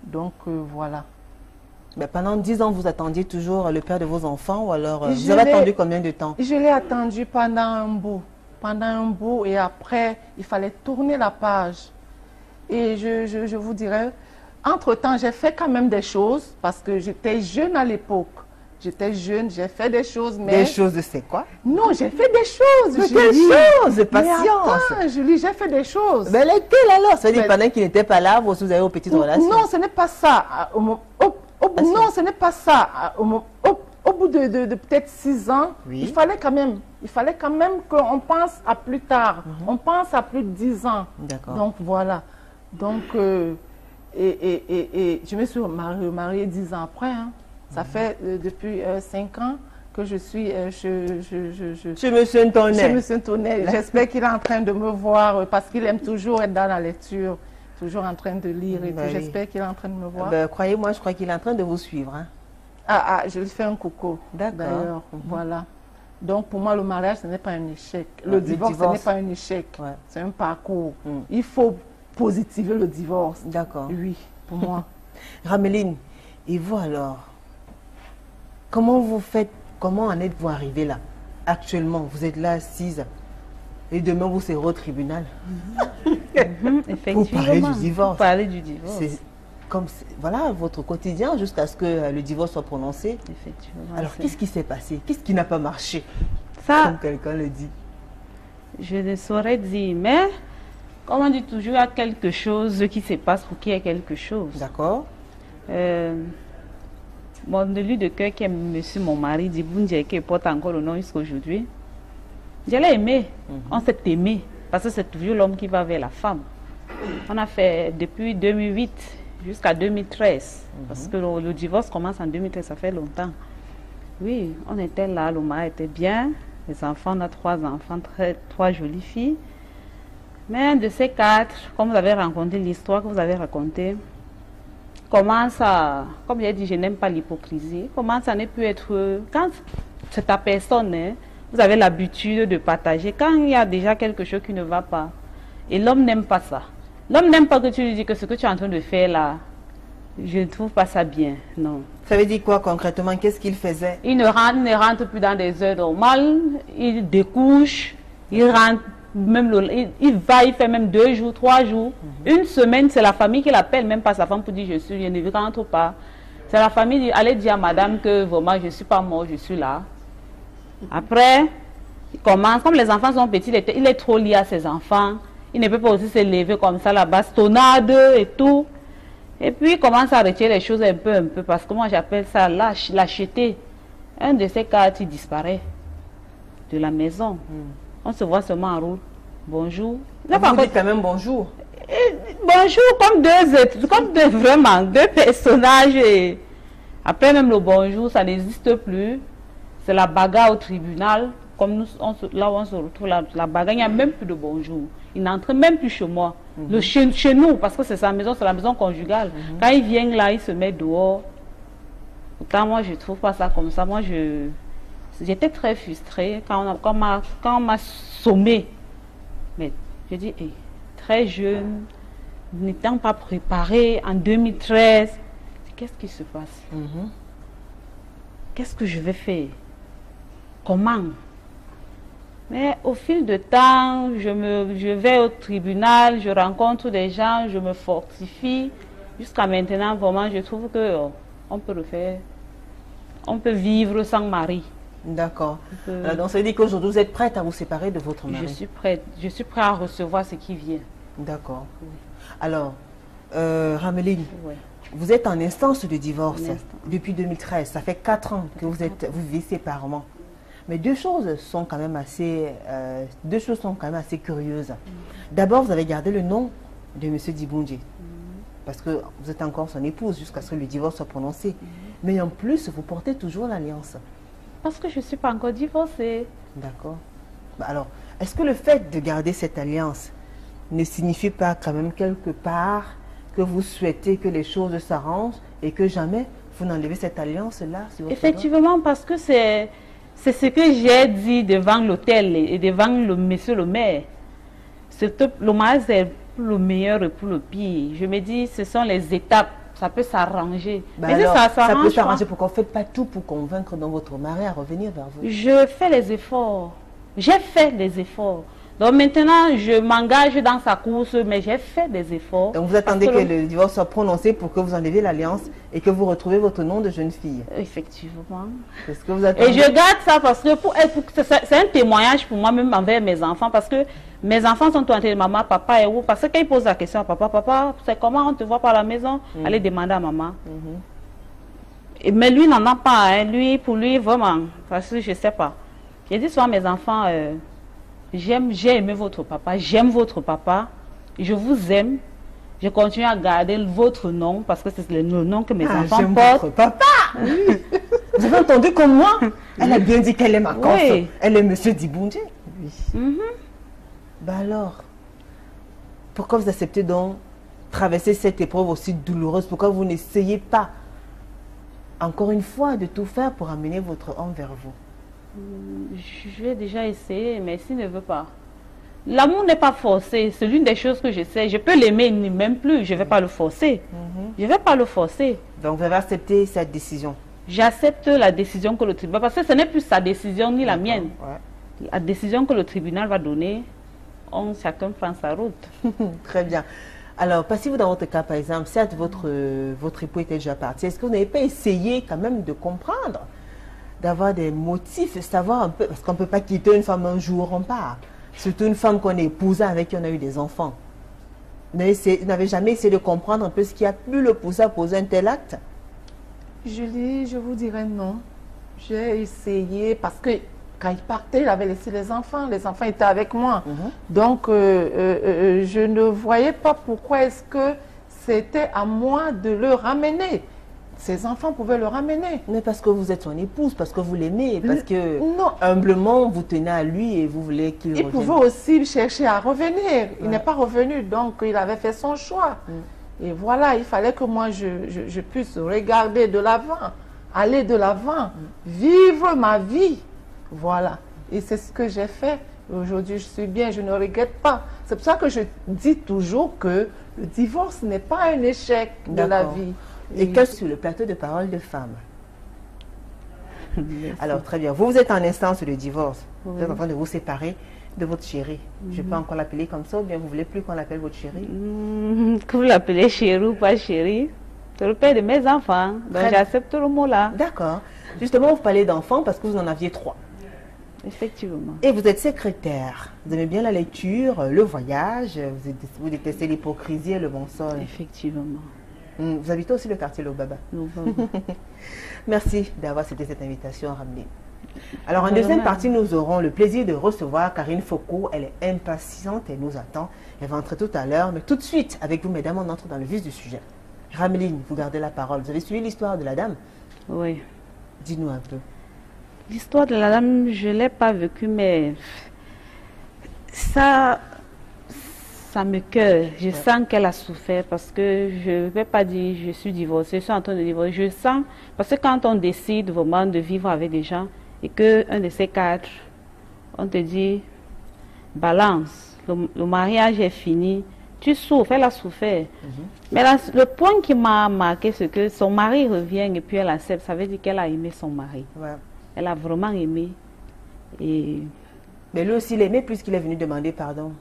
Donc voilà. Mais pendant 10 ans, vous attendiez toujours le père de vos enfants ou alors vous avez attendu combien de temps? Je l'ai attendu pendant un bout. Et après, il fallait tourner la page. Et je vous dirais, Entre-temps, j'ai fait quand même des choses parce que j'étais jeune à l'époque. J'étais jeune, j'ai fait des choses, mais... Des choses, c'est quoi? Non, j'ai fait des choses, Des Julie. choses, patience. Mais attends, Julie, j'ai fait des choses. Mais lesquelles alors? Ça veut dire pendant qu'il n'était pas là, vous avez aux petites relations? Non, ce n'est pas ça. Non, ce n'est pas ça. Au bout de peut-être 6 ans, Oui. il fallait quand même qu'on pense à plus tard. On pense à plus de 10 ans. D'accord. Donc voilà. Donc, et je me suis mariée 10 ans après. Hein. Ça fait depuis 5 ans que je suis Je me suis étonnée. chez M. Tonnet. J'espère qu'il est en train de me voir parce qu'il aime toujours être dans la lecture, toujours en train de lire et tout. Oui. J'espère qu'il est en train de me voir. Ben, croyez-moi, je crois qu'il est en train de vous suivre. Hein. Je lui fais un coucou. D'accord. D'ailleurs, voilà. Donc pour moi, le mariage, ce n'est pas un échec. Le divorce, ce n'est pas un échec. Ouais. C'est un parcours. Il faut positiver le divorce. D'accord. Oui, pour moi. Rameline, et vous alors? Comment vous faites? Comment en êtes-vous arrivé là? Actuellement, vous êtes là assise et demain vous serez au tribunal. Effectivement. Pour parler du divorce. Pour parler du divorce. C'est comme voilà votre quotidien jusqu'à ce que le divorce soit prononcé. Effectivement. Alors qu'est-ce qui s'est passé? Qu'est-ce qui n'a pas marché? Ça, Comme quelqu'un le dit. je ne saurais dire, mais comme on dit toujours, il y a quelque chose qui se passe pour qu'il y ait quelque chose. D'accord. Mon élu de cœur qui est monsieur mon mari, dit Boundje, qui porte encore le nom jusqu'à aujourd'hui. Je l'ai aimé. On s'est aimé. Parce que c'est toujours l'homme qui va vers la femme. On a fait depuis 2008 jusqu'à 2013. Parce que le divorce commence en 2013, ça fait longtemps. Oui, on était là, le mari était bien. Les enfants, on a 3 enfants, 3 jolies filles. Mais un de ces 4, comme vous avez rencontré l'histoire que vous avez racontée, commence à, comme j'ai dit, je n'aime pas l'hypocrisie, commence à ne plus être, quand c'est ta personne, hein, vous avez l'habitude de partager, quand il y a déjà quelque chose qui ne va pas, et l'homme n'aime pas ça. L'homme n'aime pas que tu lui dis que ce que tu es en train de faire là, je ne trouve pas ça bien, non. Ça veut dire quoi concrètement? Qu'est-ce qu'il faisait? Il ne rentre plus dans des heures normales, il découche, il rentre. Même il va, il fait même 2 jours, 3 jours. Une semaine, c'est la famille qui l'appelle, même pas sa femme pour dire je ne rentre pas. C'est la famille qui allait dire à madame que vraiment je ne suis pas mort, je suis là. Après, il commence, comme les enfants sont petits, il est trop lié à ses enfants. Il ne peut pas aussi se lever comme ça, la bastonnade et tout. Et puis il commence à retirer les choses un peu, parce que moi j'appelle ça lâcheté. Un de ces cas, il disparaît de la maison. On se voit seulement en route. Bonjour. Vous dites quand même bonjour. Bonjour, comme vraiment deux personnages. Et après même le bonjour, ça n'existe plus. C'est la bagarre au tribunal. Comme nous, là où on se retrouve, la bagarre, il n'y a même plus de bonjour. Il n'entre même plus chez moi. Chez nous, parce que c'est sa maison, c'est la maison conjugale. Quand il vient là, il se met dehors. Pourtant, moi, je ne trouve pas ça comme ça. Moi, j'étais très frustrée quand on m'a sommé. Mais je dis, hey, très jeune, n'étant pas préparée en 2013, qu'est-ce qui se passe? Qu'est-ce que je vais faire? Comment? Mais au fil du temps, je vais au tribunal, je rencontre des gens, je me fortifie. Jusqu'à maintenant, vraiment, je trouve que on peut le faire. On peut vivre sans mari. D'accord. Donc ça veut dire qu'aujourd'hui, vous êtes prête à vous séparer de votre mari? Je suis prête. Je suis prête à recevoir ce qui vient. D'accord. Oui. Alors, Rameline, vous êtes en instance de divorce depuis 2013. Ça fait 4 ans que vous vivez séparément. Mais deux choses sont quand même assez curieuses. D'abord, vous avez gardé le nom de M. Dibundje. Parce que vous êtes encore son épouse jusqu'à ce que le divorce soit prononcé. Mais en plus, vous portez toujours l'alliance. Parce que je ne suis pas encore divorcée. D'accord. Alors, est-ce que le fait de garder cette alliance ne signifie pas quand même quelque part que vous souhaitez que les choses s'arrangent et que jamais vous n'enlevez cette alliance-là sur votre Effectivement, parce que c'est ce que j'ai dit devant l'hôtel et devant le monsieur le maire. Le mariage, c'est pour le meilleur et pour le pire. Je me dis, ce sont les étapes. Ça peut s'arranger. Mais alors, ça peut s'arranger. Pourquoi vous ne faites pas tout pour convaincre donc votre mari à revenir vers vous? Je fais les efforts. J'ai fait des efforts. Donc maintenant, je m'engage dans sa course, mais j'ai fait des efforts. Donc vous attendez que le divorce soit prononcé pour que vous enleviez l'alliance et que vous retrouvez votre nom de jeune fille. Effectivement. C'est ce que vous attendez. Et je garde ça parce que c'est un témoignage pour moi-même envers mes enfants, parce que mes enfants sont tentés de maman, papa est où? Parce que quand ils posent la question à papa, papa, c'est comment on te voit par la maison? Allez demander à maman. Mais lui n'en a pas, hein. Pour lui, vraiment, parce que je ne sais pas. J'ai dit souvent à mes enfants, j'ai aimé votre papa, j'aime votre papa, je vous aime, je continue à garder votre nom, parce que c'est le nom que mes enfants portent. Votre papa oui. Vous avez entendu comme moi? Elle a bien dit qu'elle aime Akanso. Oui. Elle est Monsieur Diboundi. Oui. Ben alors, pourquoi vous acceptez donc traverser cette épreuve aussi douloureuse? Pourquoi vous n'essayez pas encore une fois de tout faire pour amener votre homme vers vous? Je vais déjà essayer, mais s'il ne veut pas. L'amour n'est pas forcé, c'est l'une des choses que je sais. Je peux l'aimer, même plus, je ne vais pas le forcer. Je ne vais pas le forcer. Donc vous avez accepté cette décision? J'accepte la décision que le tribunal, parce que ce n'est plus sa décision ni la mienne. Ouais. La décision que le tribunal va donner, chacun prend sa route. Très bien. Alors, passez-vous dans votre cas, par exemple, certes, votre époux était déjà parti. Est-ce que vous n'avez pas essayé quand même de comprendre, d'avoir des motifs, de savoir un peu, parce qu'on ne peut pas quitter une femme un jour, on part. Surtout une femme qu'on a épousée, avec qui on a eu des enfants. Vous n'avez jamais essayé de comprendre un peu ce qui a pu le pousser à poser un tel acte? Julie, je vous dirais non. J'ai essayé parce que quand il partait, il avait laissé les enfants. Les enfants étaient avec moi. Donc, je ne voyais pas pourquoi est-ce que c'était à moi de le ramener. Ses enfants pouvaient le ramener. Mais parce que vous êtes son épouse, parce que vous l'aimez, parce que humblement vous tenez à lui et vous voulez qu'il revienne. Il pouvait aussi chercher à revenir. Il n'est pas revenu, donc il avait fait son choix. Et voilà, il fallait que moi je puisse regarder de l'avant, aller de l'avant, vivre ma vie. Voilà. Et c'est ce que j'ai fait. Aujourd'hui, je suis bien, je ne regrette pas. C'est pour ça que je dis toujours que le divorce n'est pas un échec de la vie. Et que sur le plateau de parole de femme. Alors, très bien. Vous êtes en instance de divorce. Vous êtes en train de vous séparer de votre chérie. Je peux encore l'appeler comme ça ou bien vous ne voulez plus qu'on l'appelle votre chérie? Que vous l'appelez chérie ou pas chérie, c'est le père de mes enfants. Donc, j'accepte le mot là. D'accord. Justement, vous parlez d'enfants parce que vous en aviez 3. Effectivement. Et vous êtes secrétaire. Vous aimez bien la lecture, le voyage, vous détestez l'hypocrisie et le mensonge. Effectivement. Vous habitez aussi le quartier Lobaba. Merci d'avoir accepté cette invitation, Ramli. Alors, en deuxième partie, nous aurons le plaisir de recevoir Karine Foucault. Elle est impatiente, elle nous attend. Elle va entrer tout à l'heure. Mais tout de suite, avec vous, mesdames, on entre dans le vif du sujet. Rameline, vous gardez la parole. Vous avez suivi l'histoire de la dame? Oui. Dis-nous un peu. L'histoire de la dame, je ne l'ai pas vécue, mais ça me cœur. Je sens qu'elle a souffert parce que je ne vais pas dire je suis divorcée, je suis en train de divorcer. Je sens, parce que quand on décide vraiment de vivre avec des gens et qu'un de ces 4, on te dit balance, le mariage est fini, tu souffres, elle a souffert. Mais là, le point qui m'a marqué, c'est que son mari revient et puis elle accepte. Ça veut dire qu'elle a aimé son mari. Elle a vraiment aimé. Et... Mais lui aussi, il aimait puisqu'il est venu demander pardon.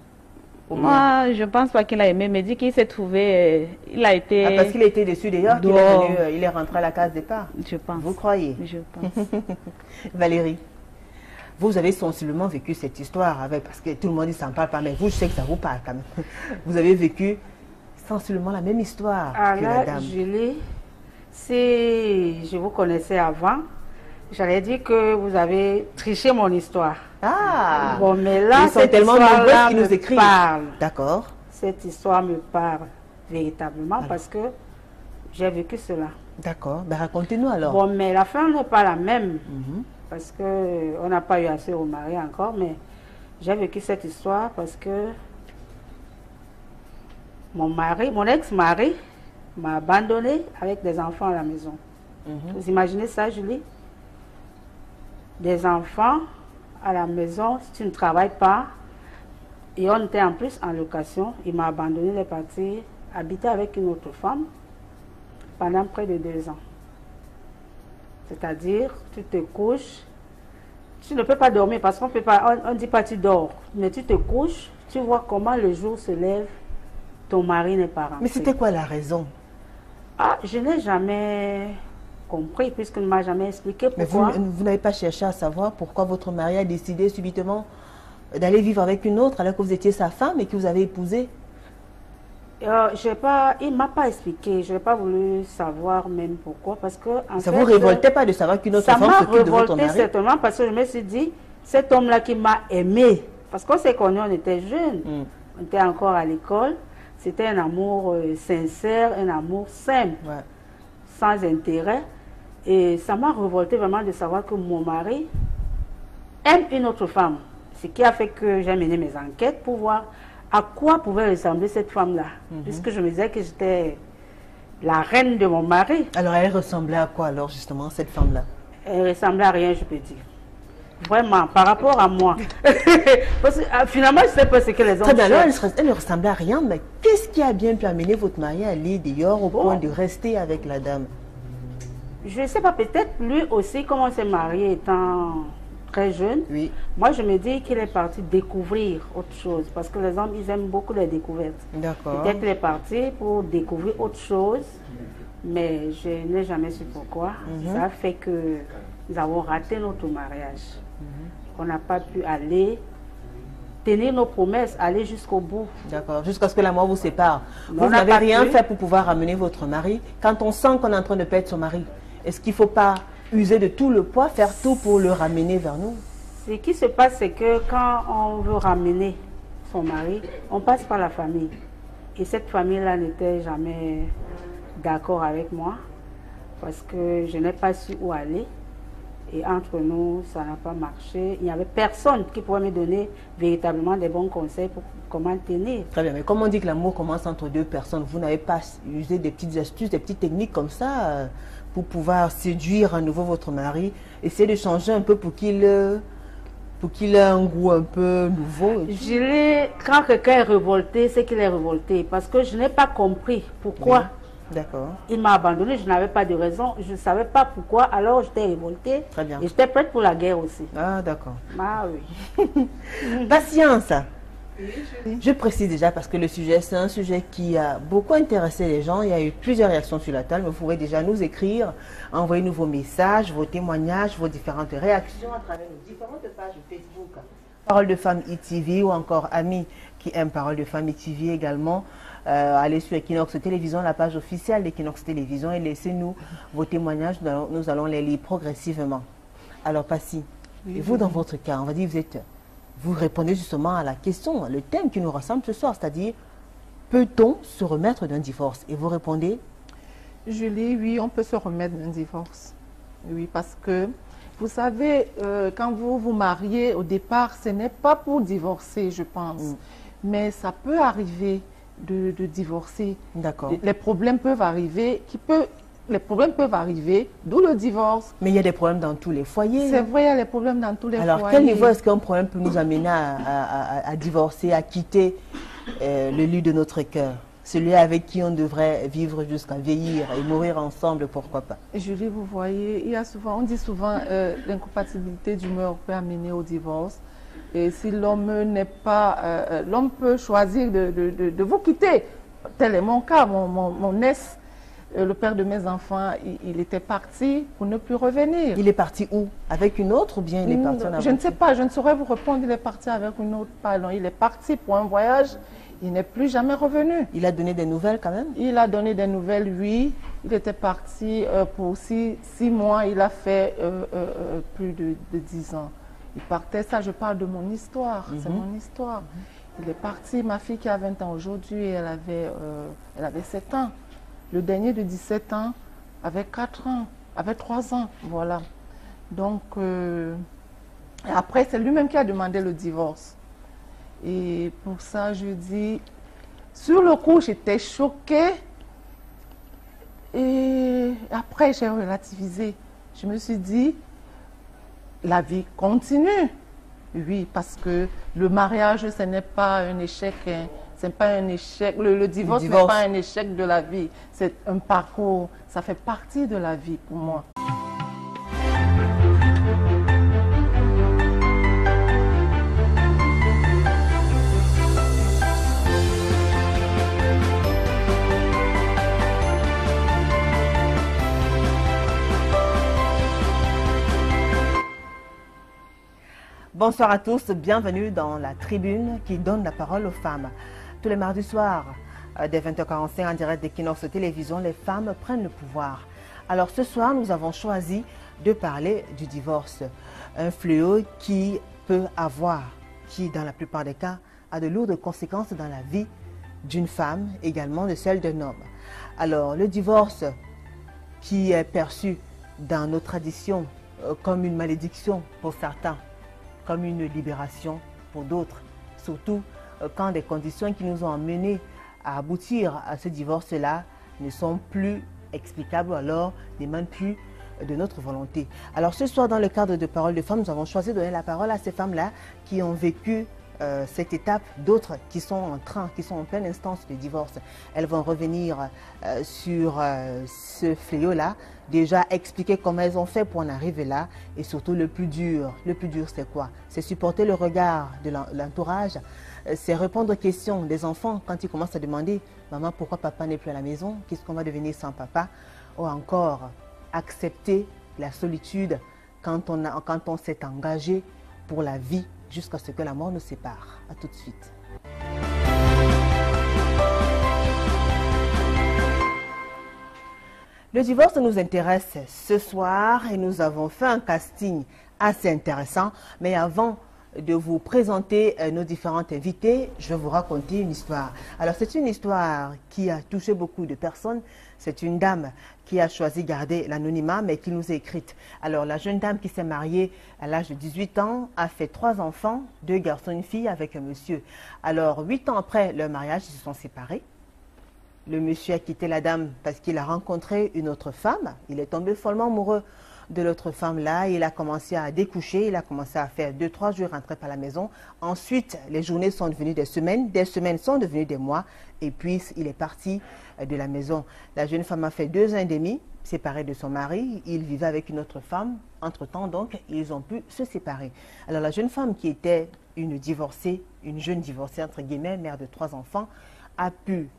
Moi, je ne pense pas qu'il a aimé, mais dit qu'il s'est trouvé, il a été... parce qu'il a été déçu d'ailleurs, il est rentré à la case départ. Je pense. Vous croyez? Je pense. Valérie, vous avez sensiblement vécu cette histoire avec, parce que tout le monde dit ça ne parle pas, mais vous, je sais que ça vous parle quand même. Vous avez vécu sensiblement la même histoire que la dame. Julie, si je vous connaissais avant, j'allais dire que vous avez triché mon histoire. Ah! Bon, mais là, cette histoire-là qui nous écrit. D'accord. Cette histoire me parle véritablement parce que j'ai vécu cela. D'accord. Ben, racontez-nous alors. Bon, mais la fin n'est pas la même parce qu'on n'a pas eu à se remarier encore, mais j'ai vécu cette histoire parce que mon ex-mari m'a abandonnée avec des enfants à la maison. Vous imaginez ça, Julie? Des enfants à la maison, si tu ne travailles pas, et on était en plus en location, il m'a abandonné, il est parti habiter avec une autre femme pendant près de 2 ans. C'est-à-dire, tu te couches, Tu ne peux pas dormir parce qu'on peut pas, on dit pas tu dors, mais tu te couches, tu vois comment le jour se lève, ton mari n'est pas rentré. Mais c'était quoi la raison? Ah, je n'ai jamais compris puisqu'il ne m'a jamais expliqué pourquoi. Mais vous n'avez pas cherché à savoir pourquoi votre mari a décidé subitement d'aller vivre avec une autre alors que vous étiez sa femme et que vous avez épousé? Il ne m'a pas expliqué, je n'ai pas voulu savoir même pourquoi, parce que ça ne vous révoltait pas de savoir qu'une autre femme s'occupe de votre mari? Ça m'a révolté certainement parce que je me suis dit, cet homme-là qui m'a aimé, parce qu'on s'est connus, on était jeunes, on était encore à l'école, c'était un amour sincère, un amour simple, sans intérêt, et ça m'a révolté vraiment de savoir que mon mari aime une autre femme, ce qui a fait que j'ai mené mes enquêtes pour voir à quoi pouvait ressembler cette femme-là, puisque je me disais que j'étais la reine de mon mari. Alors, elle ressemblait à quoi, alors, justement, cette femme-là? Elle ressemblait à rien, je peux dire. Vraiment, par rapport à moi. Parce que, finalement, je ne sais pas ce que les hommes cherchent. Elle ne ressemblait à rien, mais qu'est-ce qui a bien pu amener votre mari à aller dehors au point de rester avec la dame? Je ne sais pas, peut-être lui aussi, comme on s'est marié étant très jeune, moi je me dis qu'il est parti découvrir autre chose, parce que les hommes, ils aiment beaucoup les découvertes. Peut-être qu'il est parti pour découvrir autre chose, mais je n'ai jamais su pourquoi. Ça fait que nous avons raté notre mariage. On n'a pas pu aller tenir nos promesses, aller jusqu'au bout. D'accord, jusqu'à ce que la mort vous sépare. Vous n'avez rien fait pour pouvoir ramener votre mari. Quand on sent qu'on est en train de perdre son mari, est-ce qu'il ne faut pas user de tout le poids, faire tout pour le ramener vers nous? Ce qui se passe, c'est que quand on veut ramener son mari, on passe par la famille. Et cette famille-là n'était jamais d'accord avec moi parce que je n'ai pas su où aller. Et entre nous, ça n'a pas marché. Il n'y avait personne qui pouvait me donner véritablement des bons conseils pour comment tenir. Très bien, mais comme on dit que l'amour commence entre deux personnes, vous n'avez pas usé des petites astuces, des petites techniques comme ça pour pouvoir séduire à nouveau votre mari, essayer de changer un peu pour qu'il ait un goût un peu nouveau? Quand quelqu'un est révolté, c'est qu'il est révolté. Parce que je n'ai pas compris pourquoi il m'a abandonné. Je n'avais pas de raison. Je ne savais pas pourquoi. Alors j'étais révoltée. Très bien. Et j'étais prête pour la guerre aussi. Ah, d'accord. Ah oui. Patience. Je précise déjà parce que le sujet, c'est un sujet qui a beaucoup intéressé les gens. Il y a eu plusieurs réactions sur la table. Vous pouvez déjà nous écrire, envoyer-nous vos messages, vos témoignages, vos différentes réactions à travers nos différentes pages Facebook. Parole de Femme ITV ou encore Amis qui aiment Parole de Femme ITV également. Allez sur Equinox Télévision, la page officielle d'Equinox Télévision et laissez-nous vos témoignages. Nous allons les lire progressivement. Alors, Passy, vous dans votre cas, on va dire vous répondez justement à la question, le thème qui nous rassemble ce soir, c'est-à-dire, peut-on se remettre d'un divorce? Et vous répondez? Julie, oui, on peut se remettre d'un divorce. Oui, parce que, vous savez, quand vous vous mariez, au départ, ce n'est pas pour divorcer, je pense. Mais ça peut arriver de divorcer. D'accord. Les problèmes peuvent arriver, d'où le divorce. Mais il y a des problèmes dans tous les foyers. C'est vrai, il y a des problèmes dans tous les foyers. Alors, quel niveau est-ce qu'un problème peut nous amener à divorcer, à quitter le lieu de notre cœur? Celui avec qui on devrait vivre jusqu'à vieillir et mourir ensemble, pourquoi pas? Julie, vous voyez, on dit souvent l'incompatibilité d'humeur peut amener au divorce. Et si l'homme n'est pas... l'homme peut choisir de vous quitter. Tel est mon cas, mon ex. Le père de mes enfants, il était parti pour ne plus revenir. Il est parti où? Avec une autre ou bien il est parti en aventure? Je ne sais pas, je ne saurais vous répondre. Il est parti avec une autre. Pardon, il est parti pour un voyage. Il n'est plus jamais revenu. Il a donné des nouvelles quand même? Il a donné des nouvelles, oui. Il était parti pour 6 mois. Il a fait plus de 10 ans. Il partait, ça je parle de mon histoire. C'est mon histoire. Il est parti, ma fille qui a 20 ans aujourd'hui, elle avait 7 ans. Le dernier de 17 ans avait 4 ans, avait 3 ans, voilà. Donc, après, c'est lui-même qui a demandé le divorce. Et pour ça, je dis, sur le coup, j'étais choquée. Et après, j'ai relativisé. Je me suis dit, la vie continue. Oui, parce que le mariage, ce n'est pas un échec. Hein. C'est pas un échec. Le divorce n'est pas un échec de la vie. C'est un parcours. Ça fait partie de la vie pour moi. Bonsoir à tous, bienvenue dans la tribune qui donne la parole aux femmes. Tous les mardis soirs, dès 20h45 en direct d'Equinox Télévision, les femmes prennent le pouvoir. Alors ce soir, nous avons choisi de parler du divorce. Un fléau qui peut avoir, qui dans la plupart des cas, a de lourdes conséquences dans la vie d'une femme, également de celle d'un homme. Alors le divorce qui est perçu dans nos traditions comme une malédiction pour certains, comme une libération pour d'autres, surtout quand des conditions qui nous ont amenés à aboutir à ce divorce-là ne sont plus explicables ou alors ne demandent plus de notre volonté. Alors ce soir, dans le cadre de Paroles de femmes, nous avons choisi de donner la parole à ces femmes-là qui ont vécu cette étape, d'autres qui sont en train, qui sont en pleine instance de divorce. Elles vont revenir sur ce fléau-là, déjà expliquer comment elles ont fait pour en arriver là, et surtout le plus dur c'est quoi? C'est supporter le regard de l'entourage, c'est répondre aux questions des enfants quand ils commencent à demander « Maman, pourquoi papa n'est plus à la maison? Qu'est-ce qu'on va devenir sans papa ?» Ou encore accepter la solitude quand on s'est engagé pour la vie jusqu'à ce que la mort nous sépare. A tout de suite. Le divorce nous intéresse ce soir et nous avons fait un casting assez intéressant. Mais avant de vous présenter nos différentes invitées, je vais vous raconter une histoire. Alors c'est une histoire qui a touché beaucoup de personnes. C'est une dame qui a choisi de garder l'anonymat mais qui nous a écrite. Alors la jeune dame qui s'est mariée à l'âge de 18 ans a fait 3 enfants, 2 garçons et une fille avec un monsieur. Alors 8 ans après leur mariage, ils se sont séparés. Le monsieur a quitté la dame parce qu'il a rencontré une autre femme. Il est tombé follement amoureux de l'autre femme-là. Il a commencé à découcher, il a commencé à faire 2-3 jours rentrer par la maison. Ensuite, les journées sont devenues des semaines sont devenues des mois. Et puis, il est parti de la maison. La jeune femme a fait 2 ans et demi, séparée de son mari. Il vivait avec une autre femme. Entre-temps, donc, ils ont pu se séparer. Alors, la jeune femme qui était une divorcée, une jeune divorcée, entre guillemets, mère de 3 enfants, a pu,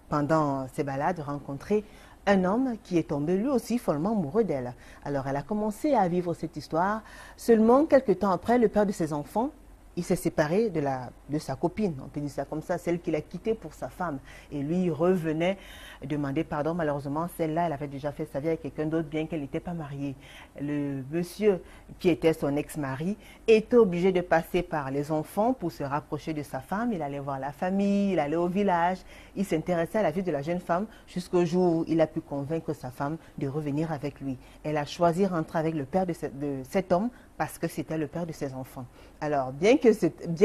pendant ses balades, rencontrer un homme qui est tombé lui aussi follement amoureux d'elle. Alors elle a commencé à vivre cette histoire. Seulement quelques temps après, le père de ses enfants, il s'est séparé de sa copine, on peut dire ça comme ça, celle qu'il a quittée pour sa femme. Et lui, il revenait demander pardon. Malheureusement, celle-là, elle avait déjà fait sa vie avec quelqu'un d'autre, bien qu'elle n'était pas mariée. Le monsieur, qui était son ex-mari, était obligé de passer par les enfants pour se rapprocher de sa femme. Il allait voir la famille, il allait au village. Il s'intéressait à la vie de la jeune femme jusqu'au jour où il a pu convaincre sa femme de revenir avec lui. Elle a choisi de rentrer avec le père de cet homme parce que c'était le père de ses enfants. Alors, bien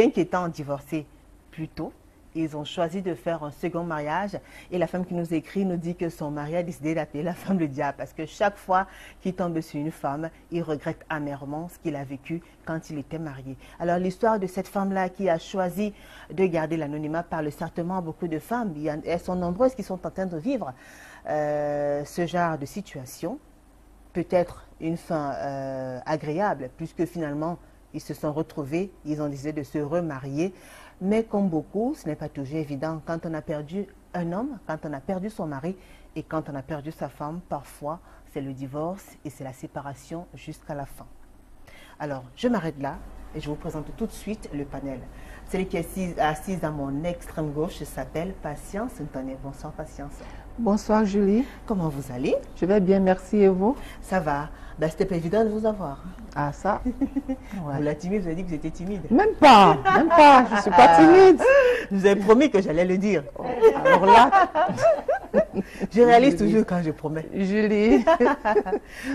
qu'étant divorcés plus tôt, ils ont choisi de faire un second mariage. Et la femme qui nous écrit nous dit que son mari a décidé d'appeler la femme le diable parce que chaque fois qu'il tombe sur une femme, il regrette amèrement ce qu'il a vécu quand il était marié. Alors l'histoire de cette femme-là qui a choisi de garder l'anonymat parle certainement à beaucoup de femmes. Elles sont nombreuses qui sont en train de vivre ce genre de situation. Peut-être une fin agréable puisque finalement ils se sont retrouvés, ils ont décidé de se remarier. Mais comme beaucoup, ce n'est pas toujours évident. Quand on a perdu un homme, quand on a perdu son mari et quand on a perdu sa femme, parfois c'est le divorce et c'est la séparation jusqu'à la fin. Alors, je m'arrête là et je vous présente tout de suite le panel. Celle qui est assise à mon extrême gauche s'appelle Patience Ntoné. Bonsoir Patience. Bonsoir Julie. Comment vous allez? Je vais bien, merci, et vous? Ça va. Ben, c'était pas évident de vous avoir. Ah ça Ouais. Vous l'avez timide, vous avez dit que vous étiez timide. Même pas, je ne suis pas timide. Je vous avais promis que j'allais le dire. Alors là, je réalise toujours quand je promets. Julie.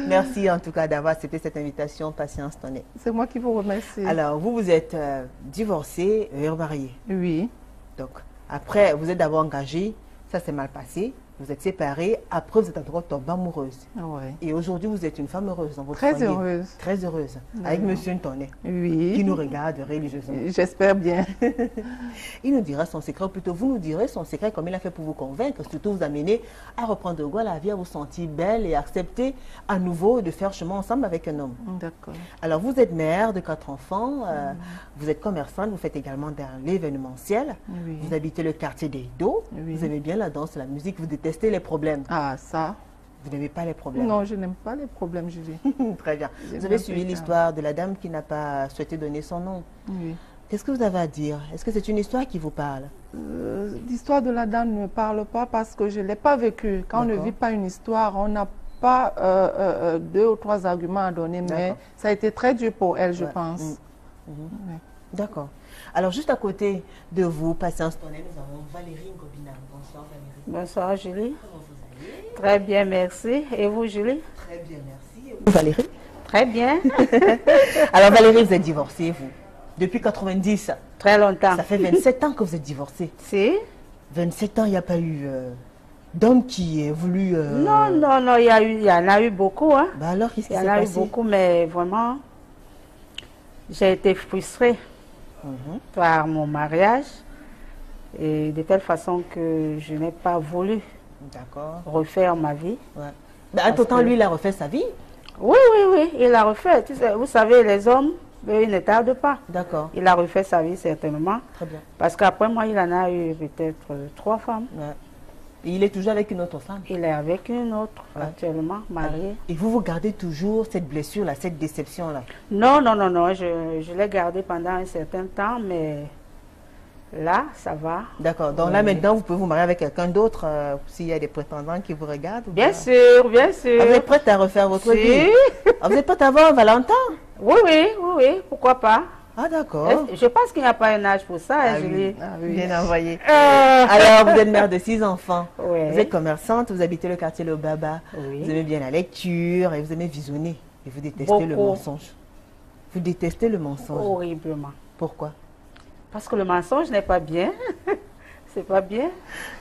Merci en tout cas d'avoir accepté cette invitation, Patience Ntoné. C'est moi qui vous remercie. Alors, vous êtes divorcée et remariée. Oui. Donc, après, vous êtes d'abord engagée, ça s'est mal passé. Vous êtes séparée, après vous êtes en droit de tomber amoureuse. Ouais. Et aujourd'hui, vous êtes une femme heureuse dans votre Très foyer. heureuse. Très heureuse. Avec Monsieur Ntoné, Oui. qui nous regarde religieusement. J'espère bien. Il nous dira son secret, ou plutôt vous nous direz son secret, comme il a fait pour vous convaincre, surtout vous amener à reprendre goût à la vie, à vous sentir belle et accepter à nouveau de faire chemin ensemble avec un homme. D'accord. Alors, vous êtes mère de 4 enfants, vous êtes commerçante, vous faites également dans l'événementiel, Oui. vous habitez le quartier des Dos, Oui. vous aimez bien la danse, la musique, vous détestez les problèmes. Ah ça, Vous n'aimez pas les problèmes? Non, je n'aime pas les problèmes, Julie. Très bien. Vous avez suivi l'histoire de la dame qui n'a pas souhaité donner son nom. Oui. Qu'est-ce que vous avez à dire? Est-ce que c'est une histoire qui vous parle? L'histoire de la dame ne me parle pas parce que je ne l'ai pas vécue. Quand on ne vit pas une histoire, on n'a pas 2 ou 3 arguments à donner, mais ça a été très dur pour elle, je pense. D'accord. Alors, juste à côté de vous, patience Tonnet, nous avons Valérie Ngobina. Bonsoir Valérie. Bonsoir Julie. Comment vous allez? Très bien, merci. Et vous Julie? Très bien, merci. Et vous, Valérie? Très bien. Alors Valérie, vous êtes divorcée, vous? Depuis 90? Très longtemps. Ça fait 27 ans que vous êtes divorcée. Si. 27 ans, il n'y a pas eu d'homme qui ait voulu... Non, non, non, il y en a eu beaucoup. Hein. Bah alors, qu'est-ce qui s'est passé? Il y en a eu beaucoup, mais vraiment, j'ai été frustrée par mon mariage. Et de telle façon que je n'ai pas voulu refaire ma vie. Ouais. Bah, entre-temps, lui, il a refait sa vie? Oui, oui, oui, il a refait. Tu sais, vous savez, les hommes, ils ne tardent pas. D'accord. Il a refait sa vie, certainement. Très bien. Parce qu'après moi, il en a eu peut-être 3 femmes. Ouais. Et il est toujours avec une autre femme? Il est avec une autre, actuellement, mariée. Et vous gardez toujours cette blessure-là, cette déception-là? Non, non, non, non. Je l'ai gardée pendant un certain temps, mais là, ça va. D'accord. Donc là, maintenant, vous pouvez vous marier avec quelqu'un d'autre s'il y a des prétendants qui vous regardent? Bien sûr, bien sûr. Ah, vous êtes prête à refaire votre vie? Ah, vous êtes prête à avoir un Valentin? Oui, oui, oui, oui. Pourquoi pas? Ah, d'accord. Je pense qu'il n'y a pas un âge pour ça, Julie. Ah, oui. Bien envoyé. Alors, vous êtes mère de 6 enfants. Oui. Vous êtes commerçante, vous habitez le quartier Le Baba. Oui. Vous aimez bien la lecture et vous aimez visionner. Et vous détestez le mensonge. Vous détestez le mensonge? Horriblement. Pourquoi? Parce que le mensonge n'est pas bien. C'est pas bien.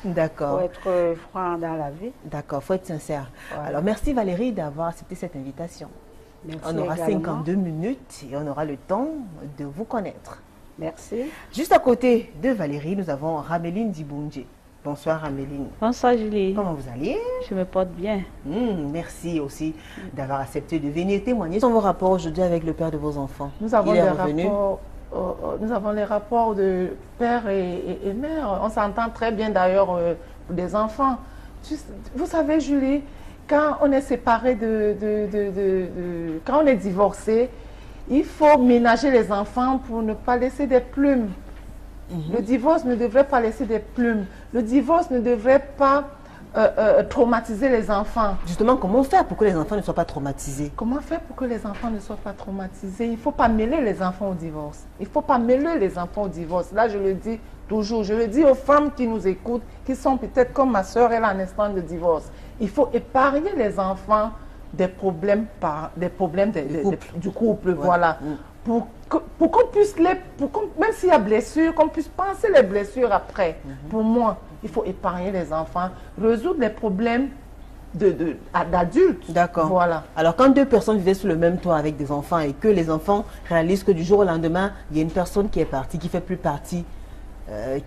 D'accord. Il faut être franc dans la vie. D'accord, il faut être sincère. Voilà. Alors, merci Valérie d'avoir accepté cette invitation. Merci on aura également. 52 minutes et on aura le temps de vous connaître. Merci. Juste à côté de Valérie, nous avons Rameline Dibundje. Bonsoir Rameline. Bonsoir Julie. Comment vous allez? Je me porte bien. Merci aussi d'avoir accepté de venir témoigner sur vos rapports aujourd'hui avec le père de vos enfants. Nous avons nous avons les rapports de père et mère. On s'entend très bien d'ailleurs pour des enfants. Vous savez Julie, quand on est séparé quand on est divorcé, il faut ménager les enfants pour ne pas laisser des plumes. Le divorce ne devrait pas laisser des plumes. Le divorce ne devrait pas traumatiser les enfants. Justement, comment faire pour que les enfants ne soient pas traumatisés? Comment faire pour que les enfants ne soient pas traumatisés? Il ne faut pas mêler les enfants au divorce. Il ne faut pas mêler les enfants au divorce. Là, je le dis toujours. Je le dis aux femmes qui nous écoutent, qui sont peut-être comme ma soeur, elle a un instant de divorce. Il faut épargner les enfants des problèmes, du couple. Ouais. Voilà. Pour qu'on puisse même s'il y a blessure, qu'on puisse penser les blessures après. Pour moi, il faut épargner les enfants, résoudre les problèmes d'adultes. D'accord. Voilà. Alors, quand 2 personnes vivaient sous le même toit avec des enfants et que les enfants réalisent que du jour au lendemain, il y a une personne qui est partie, qui ne fait plus partie,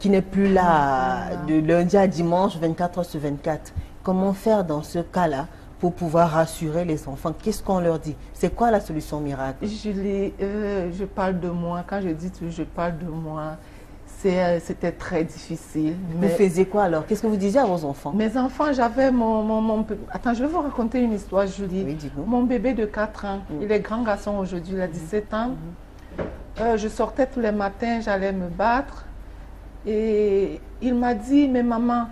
qui n'est plus là de lundi à dimanche, 24 heures sur 24, comment faire dans ce cas-là pour pouvoir rassurer les enfants? Qu'est-ce qu'on leur dit? C'est quoi la solution miracle? Julie, je parle de moi. Quand je dis tout, je parle de moi. C'était très difficile. Vous faisiez quoi alors? Qu'est-ce que vous disiez à vos enfants? Mes enfants, j'avais Attends, je vais vous raconter une histoire, Julie. Oui, dites-nous. Mon bébé de 4 ans, il est grand garçon aujourd'hui, il a 17 ans. Je sortais tous les matins, j'allais me battre. Et il m'a dit, mais maman,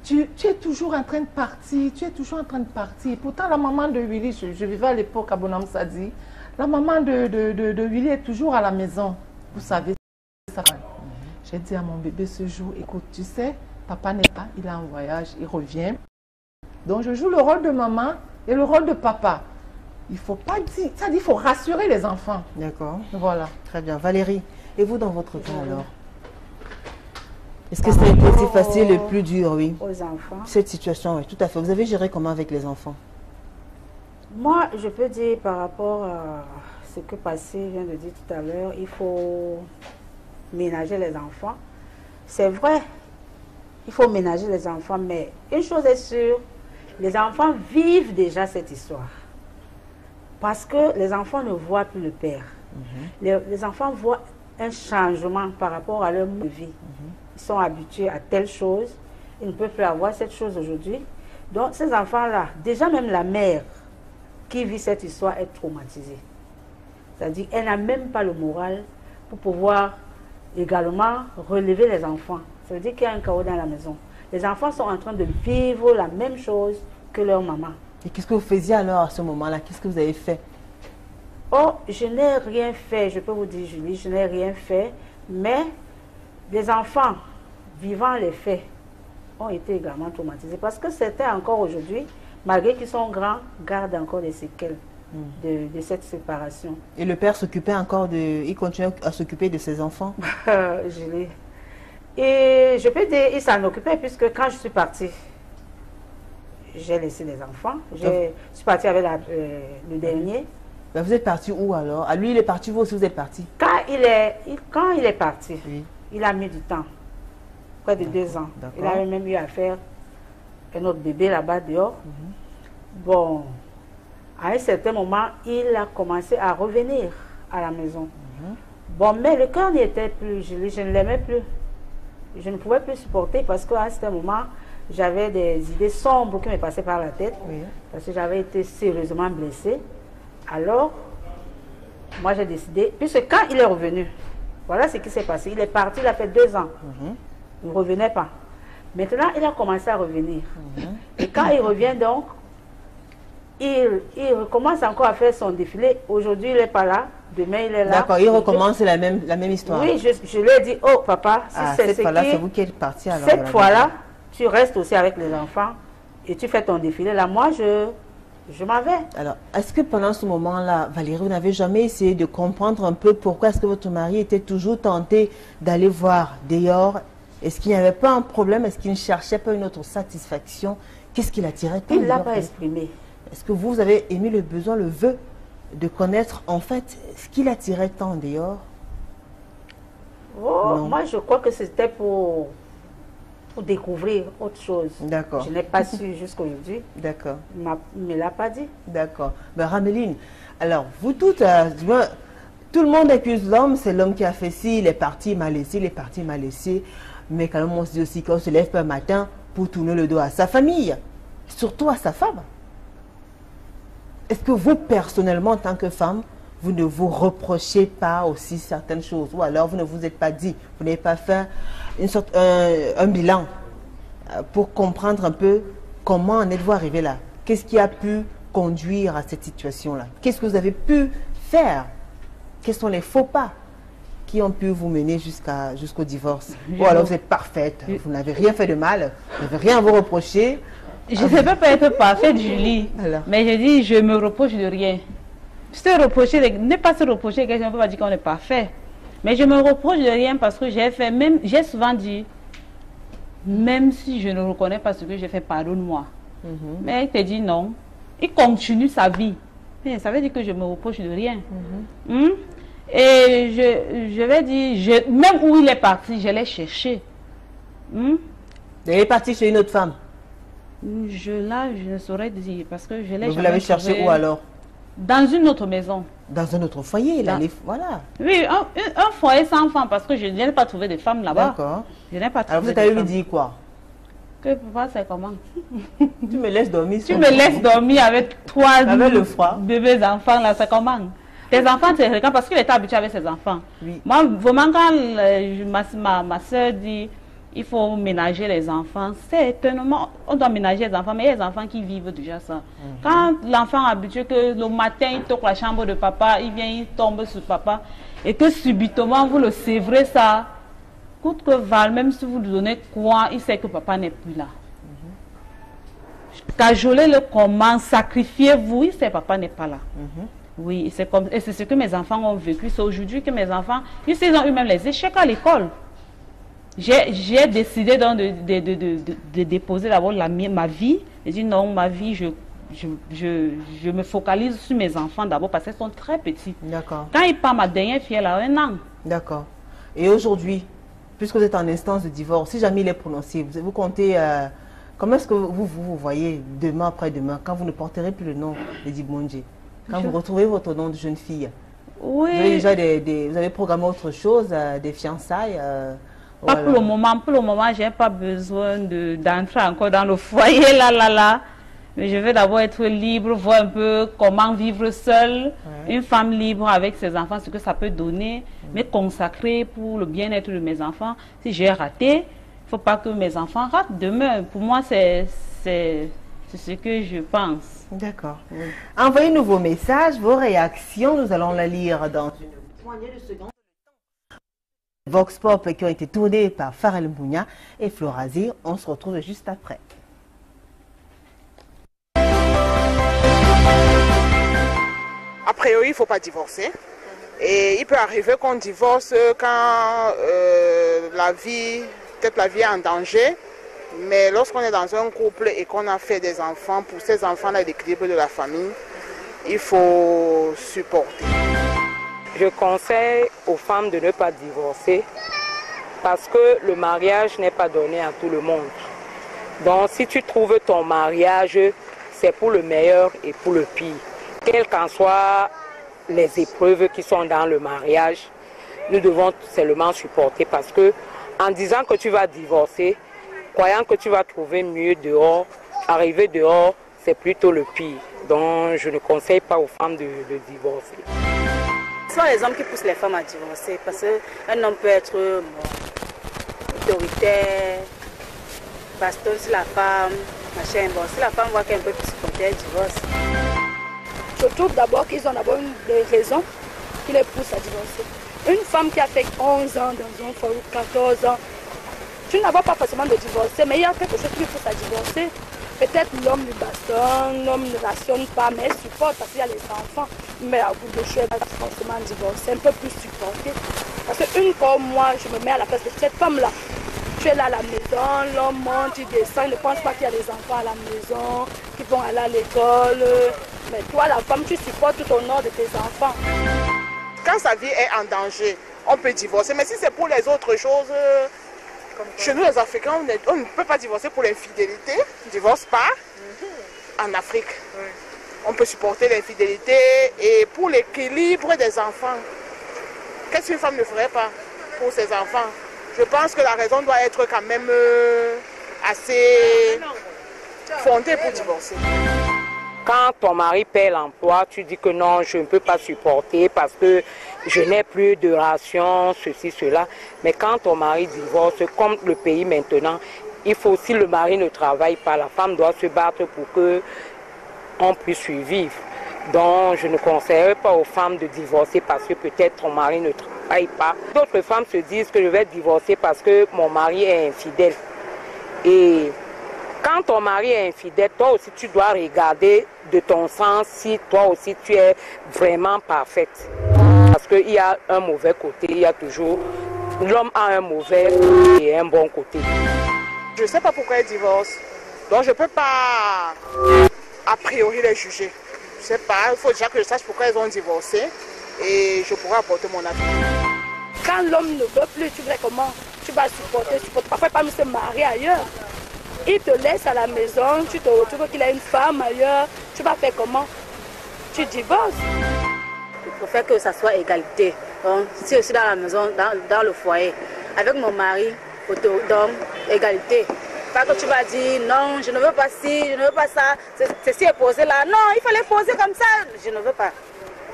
tu es toujours en train de partir, tu es toujours en train de partir. Pourtant, la maman de Willy, je vivais à l'époque à Bonhomme Sadi, la maman de Willy est toujours à la maison. Vous savez ça. J'ai dit à mon bébé ce jour, écoute, tu sais, papa n'est pas, il est en voyage, il revient. Donc, je joue le rôle de maman et le rôle de papa. Il ne faut pas dire, ça dit, il faut rassurer les enfants. D'accord. Voilà. Très bien. Valérie, et vous dans votre cas alors? Est-ce que c'est le plus facile, le plus dur, oui? Aux enfants. Cette situation, oui, tout à fait. Vous avez géré comment avec les enfants? Moi, je peux dire par rapport à ce que Passé vient de dire tout à l'heure, il faut ménager les enfants. C'est vrai, il faut ménager les enfants, mais une chose est sûre, les enfants vivent déjà cette histoire. Parce que les enfants ne voient plus le père. Les enfants voient un changement par rapport à leur mode de vie. Ils sont habitués à telle chose, ils ne peuvent plus avoir cette chose aujourd'hui. Donc, ces enfants-là, déjà même la mère qui vit cette histoire est traumatisée. C'est-à-dire qu'elle n'a même pas le moral pour pouvoir également relever les enfants. Ça veut dire qu'il y a un chaos dans la maison. Les enfants sont en train de vivre la même chose que leur maman. Et qu'est-ce que vous faisiez alors à ce moment-là? Qu'est-ce que vous avez fait? Oh, je n'ai rien fait, je peux vous dire, Julie, je n'ai rien fait. Mais les enfants, vivant les faits, ont été également traumatisés. Parce que certains encore aujourd'hui, malgré qu'ils sont grands, gardent encore des séquelles de cette séparation. Et le père s'occupait encore de... Il continuait à s'occuper de ses enfants? Julie. Et je peux dire, il s'en occupait puisque quand je suis partie, j'ai laissé les enfants. Je suis partie avec le dernier. Ben vous êtes parti où alors? À lui, il est parti, vous aussi vous êtes parti? Quand il est parti, oui, il a mis du temps. Près de 2 ans. Il avait même eu à faire un autre bébé là-bas dehors. Bon, à un certain moment, il a commencé à revenir à la maison. Bon, mais le cœur n'y était plus, je ne l'aimais plus. Je ne pouvais plus supporter parce qu'à un certain moment, j'avais des idées sombres qui me passaient par la tête. Oui. Parce que j'avais été sérieusement blessée. Alors, moi j'ai décidé, puisque quand il est revenu, voilà ce qui s'est passé. Il est parti, il a fait 2 ans. Il ne revenait pas. Maintenant, il a commencé à revenir. Et quand il revient donc, il recommence encore à faire son défilé. Aujourd'hui, il n'est pas là. Demain, il est là. D'accord, il recommence la même histoire. Oui, je lui ai dit, oh papa, si c'est c'est vous qui êtes parti alors. Cette fois-là, tu restes aussi avec les enfants et tu fais ton défilé. Là, moi, je m'en vais. Alors, est-ce que pendant ce moment-là, Valérie, vous n'avez jamais essayé de comprendre un peu pourquoi est-ce que votre mari était toujours tenté d'aller voir dehors? Est-ce qu'il n'y avait pas un problème? Est-ce qu'il ne cherchait pas une autre satisfaction? Qu'est-ce qui l'attirait tant? Il ne l'a pas exprimé. Est-ce que vous avez émis le besoin, le vœu de connaître en fait ce qui l'attirait tant dehors? Oh, moi, je crois que c'était pour découvrir autre chose. D'accord. Je n'ai pas su jusqu'aujourd'hui. D'accord. Il ne me l'a pas dit. D'accord. Ben, Rameline, alors, vous toutes, tout le monde accuse l'homme, c'est l'homme qui a fait ci, il est parti, il m'a laissé, il est parti, il m'a laissé. Mais quand même, on se dit aussi qu'on se lève un matin pour tourner le dos à sa famille, surtout à sa femme. Est-ce que vous, personnellement, en tant que femme, vous ne vous reprochez pas aussi certaines choses? Ou alors, vous ne vous êtes pas dit, vous n'avez pas fait un bilan pour comprendre un peu comment en êtes-vous arrivé là? Qu'est-ce qui a pu conduire à cette situation-là? Qu'est-ce que vous avez pu faire? Quels sont les faux pas qui ont pu vous mener jusqu'au divorce? Ou alors vous êtes parfaite, vous n'avez rien fait de mal, vous n'avez rien à vous reprocher. Je ne peux pas être parfaite, Julie. Alors. Mais je dis, je me reproche de rien. Ne pas se reprocher, quelqu'un ne peut pas dire qu'on est parfait. Mais je me reproche de rien parce que j'ai souvent dit, même si je ne reconnais pas ce que j'ai fait, pardonne-moi. Mais il te dit non. Il continue sa vie. Mais ça veut dire que je me reproche de rien. Et je vais dire, même où il est parti, je l'ai cherché. Il est parti chez une autre femme? Je ne saurais dire parce que je l'ai. Vous l'avez cherché où alors? Dans une autre maison. Dans un autre foyer, voilà. Oui, un foyer sans femme parce que je n'ai pas trouvé de femme là-bas. D'accord. Je n'ai pas trouvé. Alors vous allez lui dire quoi? Que papa, c'est comment? Tu me laisses dormir. Tu me laisses dormir avec 3 le froid. Bébés enfants là, c'est comment? Tes enfants, c'est quand parce qu'il était habitué avec ses enfants. Oui. Moi, vraiment, quand ma soeur dit il faut ménager les enfants, c'est étonnamment, on doit ménager les enfants, mais il y a des enfants qui vivent déjà ça. Quand l'enfant est habitué que le matin, il toque la chambre de papa, il vient, il tombe sur papa, et que subitement, vous le sévrez ça, coûte que Val, même si vous lui donnez quoi, il sait que papa n'est plus là. Cajolez-le comment, sacrifiez-vous, il sait que papa n'est pas là. Oui, c'est comme, et c'est ce que mes enfants ont vécu. C'est aujourd'hui que mes enfants, ils ont eu même les échecs à l'école. J'ai décidé donc de déposer d'abord ma vie. J'ai dit non, ma vie, je me focalise sur mes enfants d'abord parce qu'ils sont très petits. D'accord. Quand il part, ma dernière fille, elle a 1 an. D'accord. Et aujourd'hui, puisque vous êtes en instance de divorce, si jamais il est prononcé, vous comptez, comment est-ce que vous voyez demain après-demain, quand vous ne porterez plus le nom de Dibondje, quand vous retrouvez votre nom de jeune fille? Oui. Vous avez déjà vous avez programmé autre chose, des fiançailles Pas pour le moment. Pour le moment, je n'ai pas besoin d'entrer encore dans le foyer, là. Mais je veux d'abord être libre, voir un peu comment vivre seule. Une femme libre avec ses enfants, ce que ça peut donner. Mais consacrée pour le bien-être de mes enfants. Si j'ai raté, il ne faut pas que mes enfants ratent demain. Pour moi, c'est ce que je pense. D'accord. Envoyez-nous vos messages, vos réactions. Nous allons la lire dans une poignée de secondes. Vox Pop qui ont été tournés par Farel Mbounia et Florazir. On se retrouve juste après. A priori, il ne faut pas divorcer. Et il peut arriver qu'on divorce quand peut-être la vie est en danger. Mais lorsqu'on est dans un couple et qu'on a fait des enfants, pour ces enfants-là, l'équilibre de la famille, il faut supporter. Je conseille aux femmes de ne pas divorcer parce que le mariage n'est pas donné à tout le monde. Donc si tu trouves ton mariage, c'est pour le meilleur et pour le pire. Quelles qu'en soient les épreuves qui sont dans le mariage, nous devons seulement supporter parce que en disant que tu vas divorcer, croyant que tu vas trouver mieux dehors, arriver dehors, c'est plutôt le pire. Donc je ne conseille pas aux femmes de divorcer. Ce sont les hommes qui poussent les femmes à divorcer parce qu'un homme peut être autoritaire, bastonne sur la femme, machin. Bon, si la femme voit qu'elle peut plus supporter, elle divorce. Je trouve d'abord qu'ils ont d'abord des raisons qui les poussent à divorcer. Une femme qui a fait 11 ans dans un foyer, 14 ans, tu n'as pas forcément de divorcer, mais il y a quelque chose qui lui pousse à divorcer. Peut-être l'homme lui bastonne, l'homme ne rationne pas, mais elle supporte parce qu'il y a les enfants. Mais à bout de choix, elle va forcément divorcer, un peu plus supporter. Parce qu'une fois, moi, je me mets à la place de cette femme-là. Tu es là à la maison, l'homme monte, il descend, il ne pense pas qu'il y a des enfants à la maison, qui vont aller à l'école. Mais toi, la femme, tu supportes tout au nord de tes enfants. Quand sa vie est en danger, on peut divorcer. Mais si c'est pour les autres choses, chez nous les Africains, on ne peut pas divorcer pour l'infidélité. On ne divorce pas. En Afrique, on peut supporter l'infidélité. Et pour l'équilibre des enfants, qu'est-ce qu'une femme ne ferait pas pour ses enfants? Je pense que la raison doit être quand même assez fondée pour divorcer. Quand ton mari perd l'emploi, tu dis que non, je ne peux pas supporter parce que je n'ai plus de ration, ceci, cela. Mais quand ton mari divorce, comme le pays maintenant, il faut aussi le mari ne travaille pas. La femme doit se battre pour qu'on puisse survivre. Donc je ne conseillerais pas aux femmes de divorcer parce que peut-être ton mari ne travaille pas. D'autres femmes se disent que je vais divorcer parce que mon mari est infidèle. Et quand ton mari est infidèle, toi aussi tu dois regarder de ton sens si toi aussi tu es vraiment parfaite. Parce qu'il y a un mauvais côté, il y a toujours... L'homme a un mauvais et un bon côté. Je ne sais pas pourquoi elle divorce. Donc je ne peux pas a priori les juger. Je ne sais pas, il faut déjà que je sache pourquoi elles ont divorcé et je pourrai apporter mon avis. Quand l'homme ne veut plus, tu verrais comment tu vas supporter. Parfois, pas se marier ailleurs. Il te laisse à la maison, tu te retrouves qu'il a une femme ailleurs. Tu vas faire comment? Tu divorces. Il faut faire que ça soit égalité. Donc, si je suis dans la maison, dans le foyer, avec mon mari, donc égalité. Pas que tu vas dire non, je ne veux pas ci, je ne veux pas ça. Ceci est posé là. Non, il fallait poser comme ça. Je ne veux pas.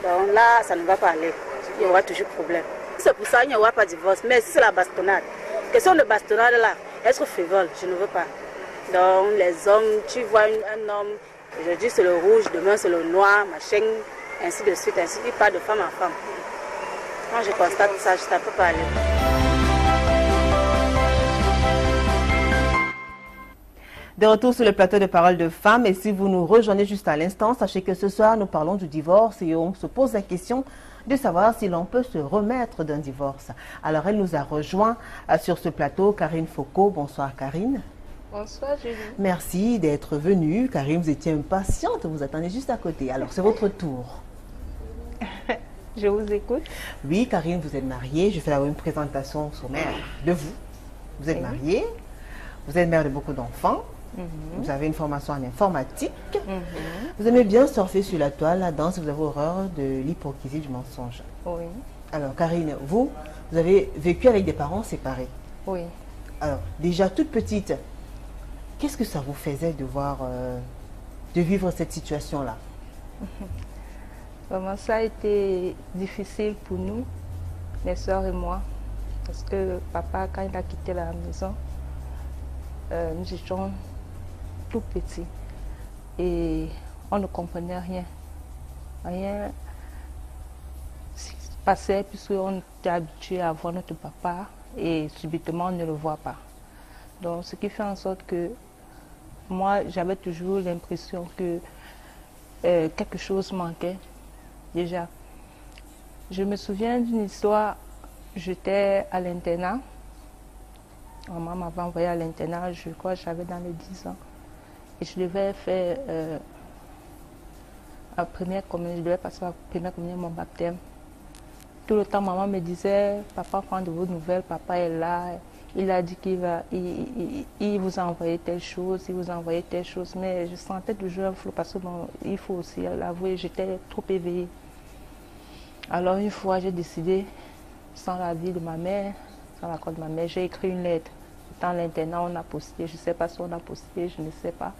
Donc là, ça ne va pas aller. Il y aura toujours problème. C'est pour ça qu'il n'y aura pas de divorce. Mais si c'est la bastonnade, question de bastonnade là, être frivole, je ne veux pas. Donc les hommes, tu vois un homme, aujourd'hui c'est le rouge, demain c'est le noir, machin, ainsi de suite, ainsi il part de femme en femme. Quand je constate ça, je ne peux pas aller. De retour sur le plateau de Paroles de Femmes, et si vous nous rejoignez juste à l'instant, sachez que ce soir nous parlons du divorce et on se pose la question de savoir si l'on peut se remettre d'un divorce. Alors elle nous a rejoint sur ce plateau, Karine Foucault. Bonsoir Karine. Bonsoir Julie. Merci d'être venue. Karine, vous étiez impatiente, vous attendez juste à côté. Alors c'est votre tour. Je vous écoute. Oui Karine, vous êtes mariée. Je fais une présentation sommaire de vous. Vous êtes mariée, vous êtes mère de beaucoup d'enfants. Vous avez une formation en informatique. Vous aimez bien surfer sur la toile, la danse, vous avez horreur de l'hypocrisie, du mensonge. Oui. Alors, Karine, vous avez vécu avec des parents séparés. Oui. Alors, déjà toute petite, qu'est-ce que ça vous faisait de voir, de vivre cette situation-là? Vraiment, ça a été difficile pour nous, mes soeurs et moi, parce que papa, quand il a quitté la maison, nous étions tout petits et on ne comprenait rien. Rien se passait puisqu'on était habitué à voir notre papa et subitement on ne le voit pas. Donc ce qui fait en sorte que moi j'avais toujours l'impression que quelque chose manquait déjà. Je me souviens d'une histoire, j'étais à l'internat. Maman m'avait envoyé à l'internat, je crois que j'avais dans les 10 ans. Et je devais faire la première communion, je devais passer la première communion, mon baptême. Tout le temps, maman me disait, papa prend de vos nouvelles, papa est là, il a dit il vous a envoyé telle chose, il vous a envoyé telle chose. Mais je sentais toujours un flou parce que bon, il faut aussi l'avouer, j'étais trop éveillée. Alors une fois, j'ai décidé, sans l'avis de ma mère, sans l'accord de ma mère, j'ai écrit une lettre. Dans l'internat, on a posté, je ne sais pas si on a posté, je ne sais pas.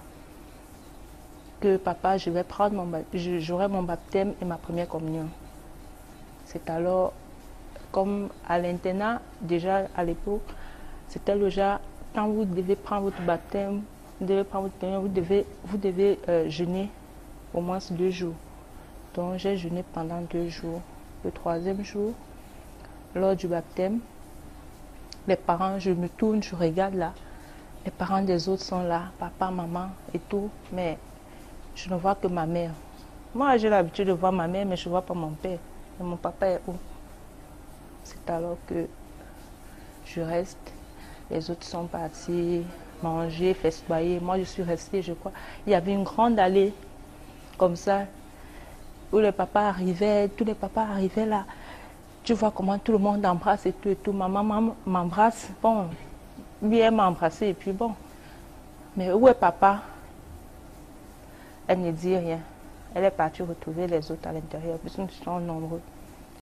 Que papa, je vais prendre j'aurai mon baptême et ma première communion. C'est alors, comme à l'internat, déjà à l'époque, c'était le genre, quand vous devez prendre votre baptême, vous devez prendre votre communion, vous devez jeûner au moins 2 jours. Donc j'ai jeûné pendant 2 jours. Le 3e jour, lors du baptême, les parents, je me tourne, je regarde là, les parents des autres sont là, papa, maman et tout, mais je ne vois que ma mère. Moi, j'ai l'habitude de voir ma mère, mais je ne vois pas mon père. Et mon papa est où? C'est alors que je reste. Les autres sont partis manger, festoyer. Moi, je suis restée, je crois. Il y avait une grande allée, comme ça, où les papas arrivaient, tous les papas arrivaient là. Tu vois comment tout le monde embrasse et tout. Maman m'embrasse. Bon, lui, elle m'a embrassé et puis bon. Mais où est papa? Elle ne dit rien. Elle est partie retrouver les autres à l'intérieur, puisque nous sommes nombreux.